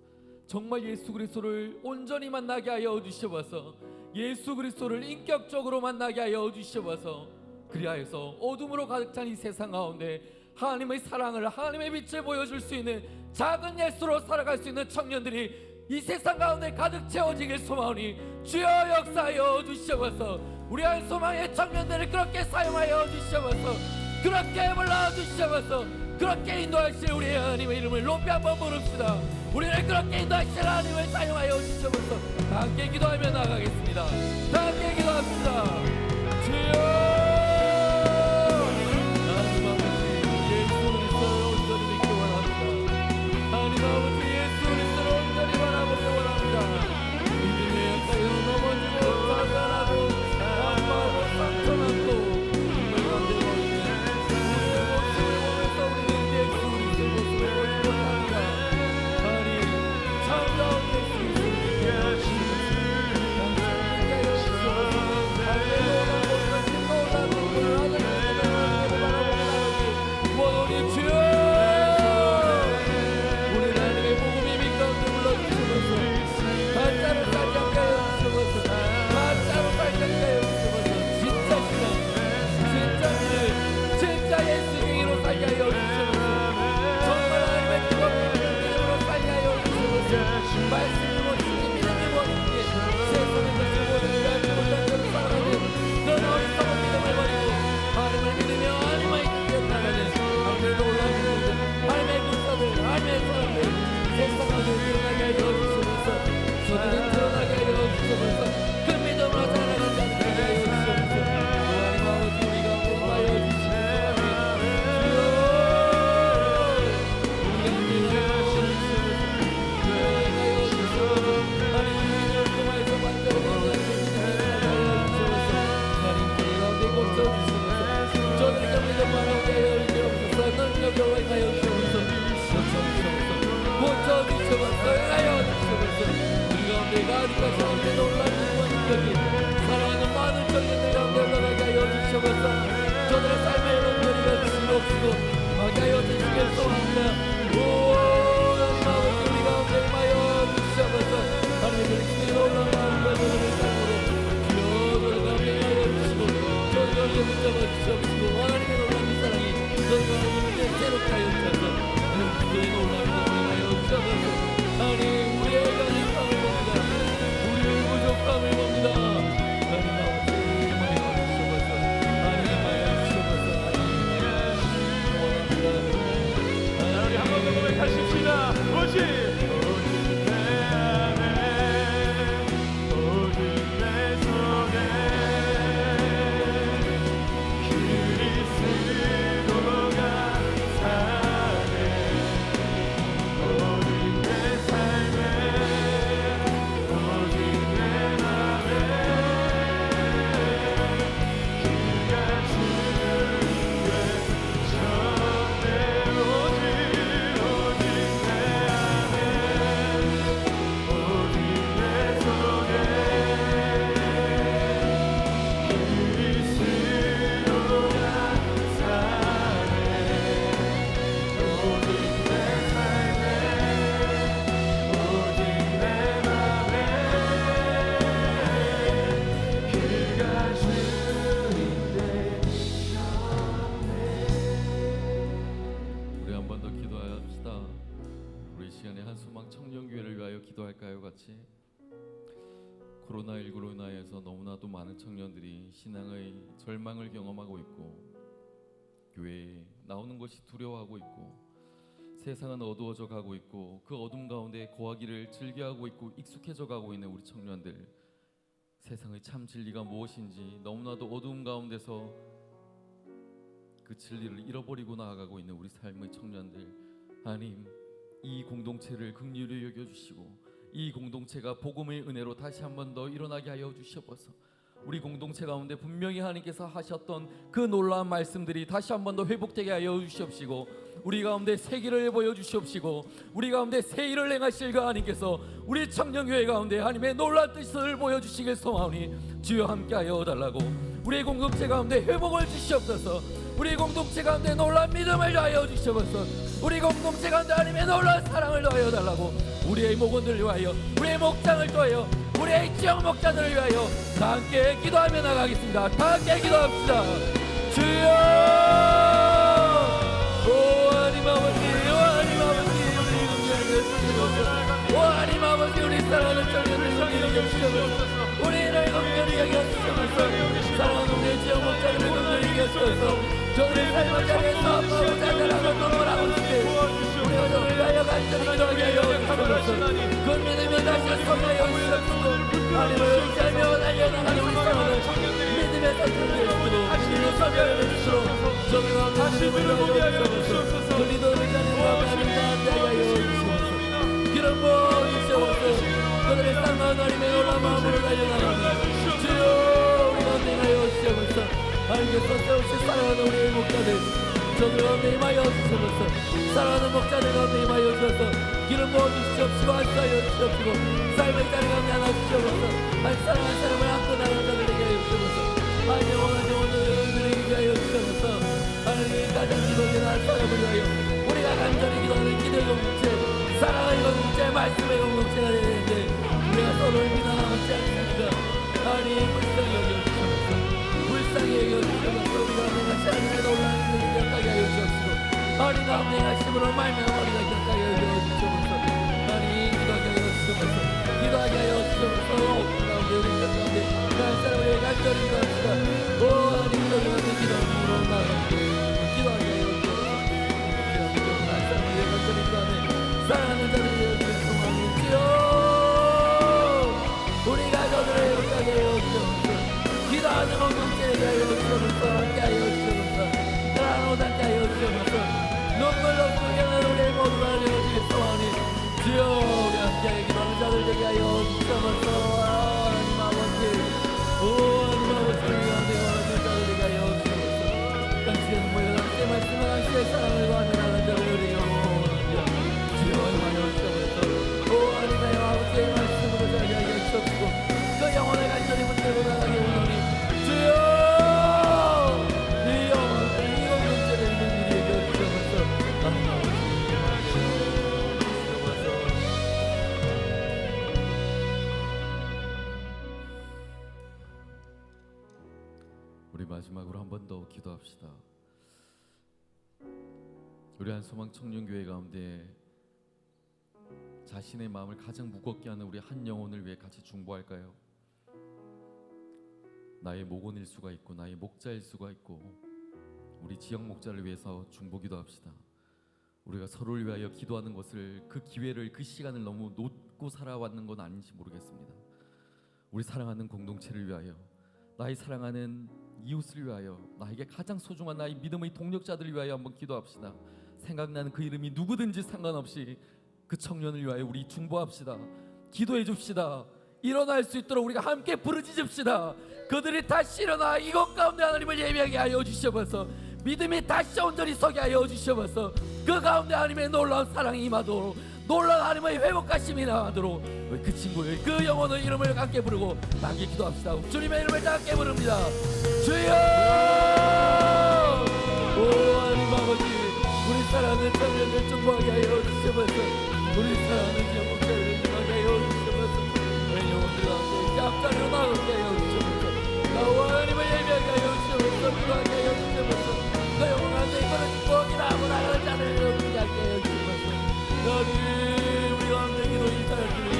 정말 예수 그리스도를 온전히 만나게 하여 주시옵소서. 예수 그리스도를 인격적으로 만나게 하여 주시옵소서. 그리하여서 어둠으로 가득 찬 이 세상 가운데 하나님의 사랑을, 하나님의 빛을 보여줄 수 있는 작은 예수로 살아갈 수 있는 청년들이 이 세상 가운데 가득 채워지길 소망하니 주여 역사하여 주시옵소서. 우리 한 소망의 청년들을 그렇게 사용하여 주시옵소서. 그렇게 불러 주시옵소서. 그렇게 인도하실 우리 하나님의 이름을 높이 한번 부릅시다. 우리를 그렇게 인도하실 하나님을 사용하여 주시옵소서. 다 함께 기도하며 나가겠습니다. 다 함께 기도합시다. 주여 사랑하는 많은 청년들 가운데 올라가게 하여 주시옵소서. 저들의 삶의 연결이가 즐겁고 하게 하여 주시길 소원합니다. 오 하나님 아버지 우리 가운데 임하여 주시옵소서. 하나님의 주님 올라가는 것들을 삶으로 주여 가운데 임하여 주시고 저들을 붙잡아 주시옵시고 하나님의 놀라운 사랑이 저들 가운데 새롭게 하여 주셔서 그의 놀라운 사랑을 하여 주시옵소서. 하나님 우리의 연약함을 봅니다. 우리의 부족함을 봅니다. 하나님 아버지 임하여 주시옵소서. 하나님 임하여 주시옵소서. 하나님 원합니다. 우리 한 번 더 고백하십시다. 오직 코로나19로 인하여서 너무나도 많은 청년들이 신앙의 절망을 경험하고 있고 교회에 나오는 것이 두려워하고 있고 세상은 어두워져 가고 있고 그 어둠 가운데 거하기를 즐겨하고 있고 익숙해져 가고 있는 우리 청년들, 세상의 참 진리가 무엇인지 너무나도 어두움 가운데서 그 진리를 잃어버리고 나아가고 있는 우리 삶의 청년들, 하나님 이 공동체를 긍휼히 여겨주시고 이 공동체가 복음의 은혜로 다시 한 번 더 일어나게 하여 주시옵소서. 우리 공동체 가운데 분명히 하나님께서 하셨던 그 놀라운 말씀들이 다시 한 번 더 회복되게 하여 주시옵시고, 우리 가운데 새 길을 보여주시옵시고, 우리 가운데 새 일을 행하실 그 하나님께서 우리 청년교회 가운데 하나님의 놀라운 뜻을 보여주시길 소망하오니 주여 함께하여 달라고. 우리 공동체 가운데 회복을 주시옵소서. 우리 공동체 가운데 놀라운 믿음을 더하여 주시옵소서. 우리 공동체 가운데 하나님의 놀라운 사랑을 더하여 달라고. 우리의 목원들을 위하여, 우리의 목장을 위하여, 우리의 지역 목자들을 위하여 다 함께 기도하며 나가겠습니다. 다 함께 기도합시다. 주여, 오 하나님 아버지, 오 하나님 아버지, 우리 은혜를 주시옵소서. 오 하나님 아버지, 우리 사랑하는 청년을 긍휼히 여기시옵소서. 우리를 긍휼히 여기시옵소서. 사랑하는 우리 지역 목자들을 긍휼히 여기시옵소서. 저들의 삶을 향해서 아파하고 잔잔하고 동원하고 싶게 우리 어둠을 위하여 간절히 기도하게 하여 주시옵소서. 그 믿음이 다시 서게 하여 주시옵소서. 하나님을 의지하며 달려나가는 우리 사랑을 믿음의 선택을 주시고 서명을 주시고 저들과 다시 불러보게 하여 주시옵소서. 그 리더를 자리에 하나님 나한테 하여 주시옵소서. 기름 부어 주시옵소서. 그들의 쌍마은 하나님의 놀라운 마음으로 달려나가는 주여, 우리 가운데 하여 주시옵소서. 하나님께서 세우신 사랑하는 우리의 목자들, 저들 가운데 임하여 주시옵소서. 사랑하는 목자들 가운데 임하여 주셔서 기름 부어 주시옵시고 안수하여 주시옵시고 삶의 자리 가운데 하나 주시옵소서. 한 사랑한 사람을 안고 나가는 자들에게 하여 주시옵소서. 하나님 영원한 영혼들을 은혜를 하여 주시옵소서. 하나님 가장 기도하는 한 사람을 위하여 우리가 간절히 기도하는 기도의 공동체, 사랑의 공동체, 말씀의 공동체가 되는데 우리가 서로를 비난하지 않습니까? 하나님 불쌍히 여겨주시옵소서. 불쌍히 여겨주시옵소서. 우리가 내가 하나님의 놀라운 일을 기억하게 하여 주옵시고 하나님 가운데 하심으로 말미암아 우리가 기억하게 하여 주옵소서. 하나님 기도하게 하여 주옵소서. 기도하게 하여 주옵소서. 가운데 우리 가운데 그 한 사람을 위해 간절히 기도합시다. 오 하나님 기도하는 기도함으로 나아가고 기도하게 하여 주옵소서. 한 사람을 위해 간절히 기도하는 사랑하는 자들을 위해 소망하는 주여, 우리 가족들을 기억하게 하여 주옵소서. 기도하는 공동체에 하여 주옵소서. 함께 하여 주옵소서. 사랑하고 함께 하여 주옵소서. 눈물로 속에는 우리 모두가 알려주길 소원하니 주여, 우리 함께 기도하는 자들 되게 하여 주옵소서. 하나님 아버지, 오 하나님 아버지, 우리 가운데 원하는 자들 되게 하여 주옵소서. 당신의 모여 당신의 말씀과 당신의 사랑을 구하며 나가는 자들 우리가 원합니다. 주여 임하여 주옵소서. 오 하나님 아버지의 말씀으로 자기 하여 주옵시고 그 영혼을 간절히 붙들고 나가게 원하니 주여, 이 영혼을 이 공동체를 능히 여겨주옵소서. 하나님 아버지 우리 마지막으로 한 번 더 기도합시다. 우리 한소망 청년교회 가운데 자신의 마음을 가장 무겁게 하는 우리 한 영혼을 위해 같이 중보할까요? 나의 목원일 수가 있고 나의 목자일 수가 있고 우리 지역 목자를 위해서 중보 기도합시다. 우리가 서로를 위하여 기도하는 것을, 그 기회를, 그 시간을 너무 놓고 살아왔는 건 아닌지 모르겠습니다. 우리 사랑하는 공동체를 위하여, 나의 사랑하는 이웃을 위하여, 나에게 가장 소중한 나의 믿음의 동력자들을 위하여 한번 기도합시다. 생각나는 그 이름이 누구든지 상관없이 그 청년을 위하여 우리 중보합시다. 기도해 줍시다. 일어날 수 있도록 우리가 함께 부르짖읍시다. 그들이 다시 일어나 이곳 가운데 하나님을 예배하게 하여 주시옵소서. 믿음이 다시 온전히 서게 하여 주시옵소서. 그 가운데 하나님의 놀라운 사랑이 임하도록, 놀라운 하나님의 회복하심이 임하도록 그 친구의 그 영혼의 이름을 함께 부르고 함께 기도합시다. 주님의 이름을 다 함께 부릅니다. 주여, 오 하나님 아버지, 우리 사랑하는 청년들 중보하게 하여 주시옵소서. 우리 사랑하는 지역목자를 중보하게 하여 주시옵소서. 우리 영혼들 가운데 앞자리로 나오게 하여 주시옵소서. 나와 하나님을 예배하게 하여 주시옵소서. 기도하게 하여 주시옵소서. 그 영혼 가운데 이번에 축복이나 하고 나가는 자를 여기게 하여 주시옵소서. 너희 우리 가운데 기도 인사할지니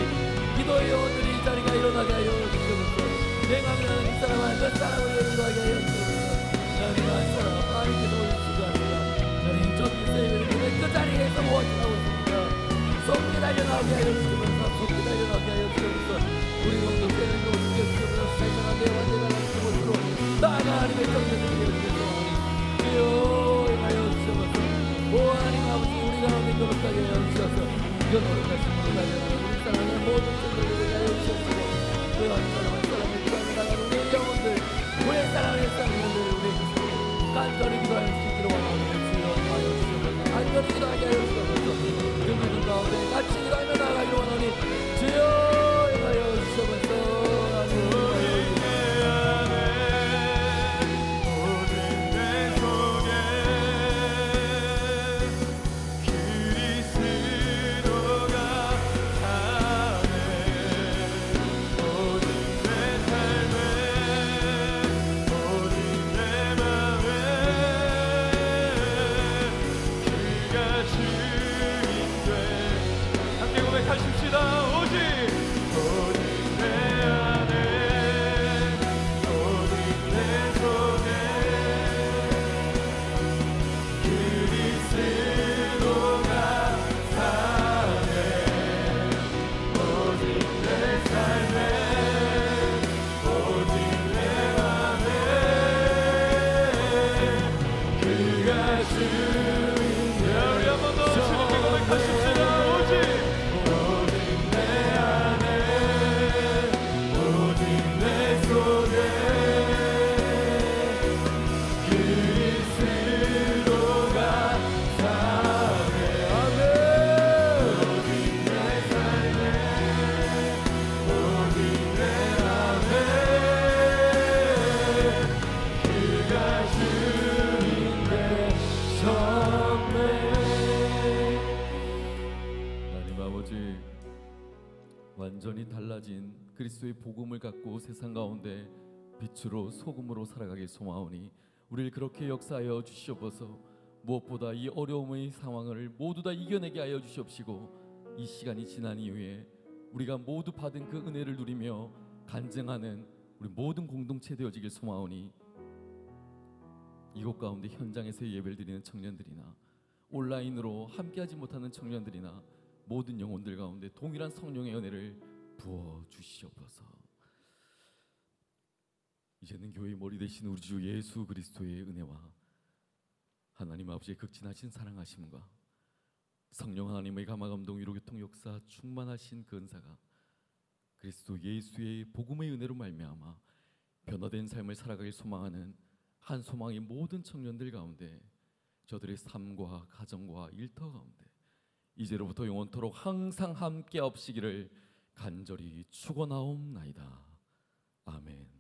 기도의 영혼들이 이 자리가 일어나게 하여 주시옵소서. 행하면 이 사람 한 사람을 기도하게 하여 주시옵소서. 너희 한 사람 하나님께서 올리시고 합니다. 너희 저기 그 자리에서 모아주고 있습니다. 속기 달려나오게 하여 주시옵소서. 속기 달려나오게 하여 주시옵소서. 우리 공동체를 주시옵소서. 완전히 달라진 그리스도의 복음을 갖고 세상 가운데 빛으로 소금으로 살아가길 소망하오니 우리를 그렇게 역사하여 주시옵소서. 무엇보다 이 어려움의 상황을 모두 다 이겨내게 하여 주시옵시고 이 시간이 지난 이후에 우리가 모두 받은 그 은혜를 누리며 간증하는 우리 모든 공동체 되어지길 소망하오니 이곳 가운데 현장에서 예배를 드리는 청년들이나 온라인으로 함께하지 못하는 청년들이나 모든 영혼들 가운데 동일한 성령의 은혜를 부어 주시옵소서. 이제는 교회의 머리 되신 우리 주 예수 그리스도의 은혜와 하나님 아버지의 극진하신 사랑하심과 성령 하나님의 감화감동 위로 교통 역사 충만하신 그 은사가 그리스도 예수의 복음의 은혜로 말미암아 변화된 삶을 살아가길 소망하는 한 소망의 모든 청년들 가운데 저들의 삶과 가정과 일터 가운데 이제로부터 영원토록 항상 함께 없시기를 간절히 축원하옵나이다. 아멘.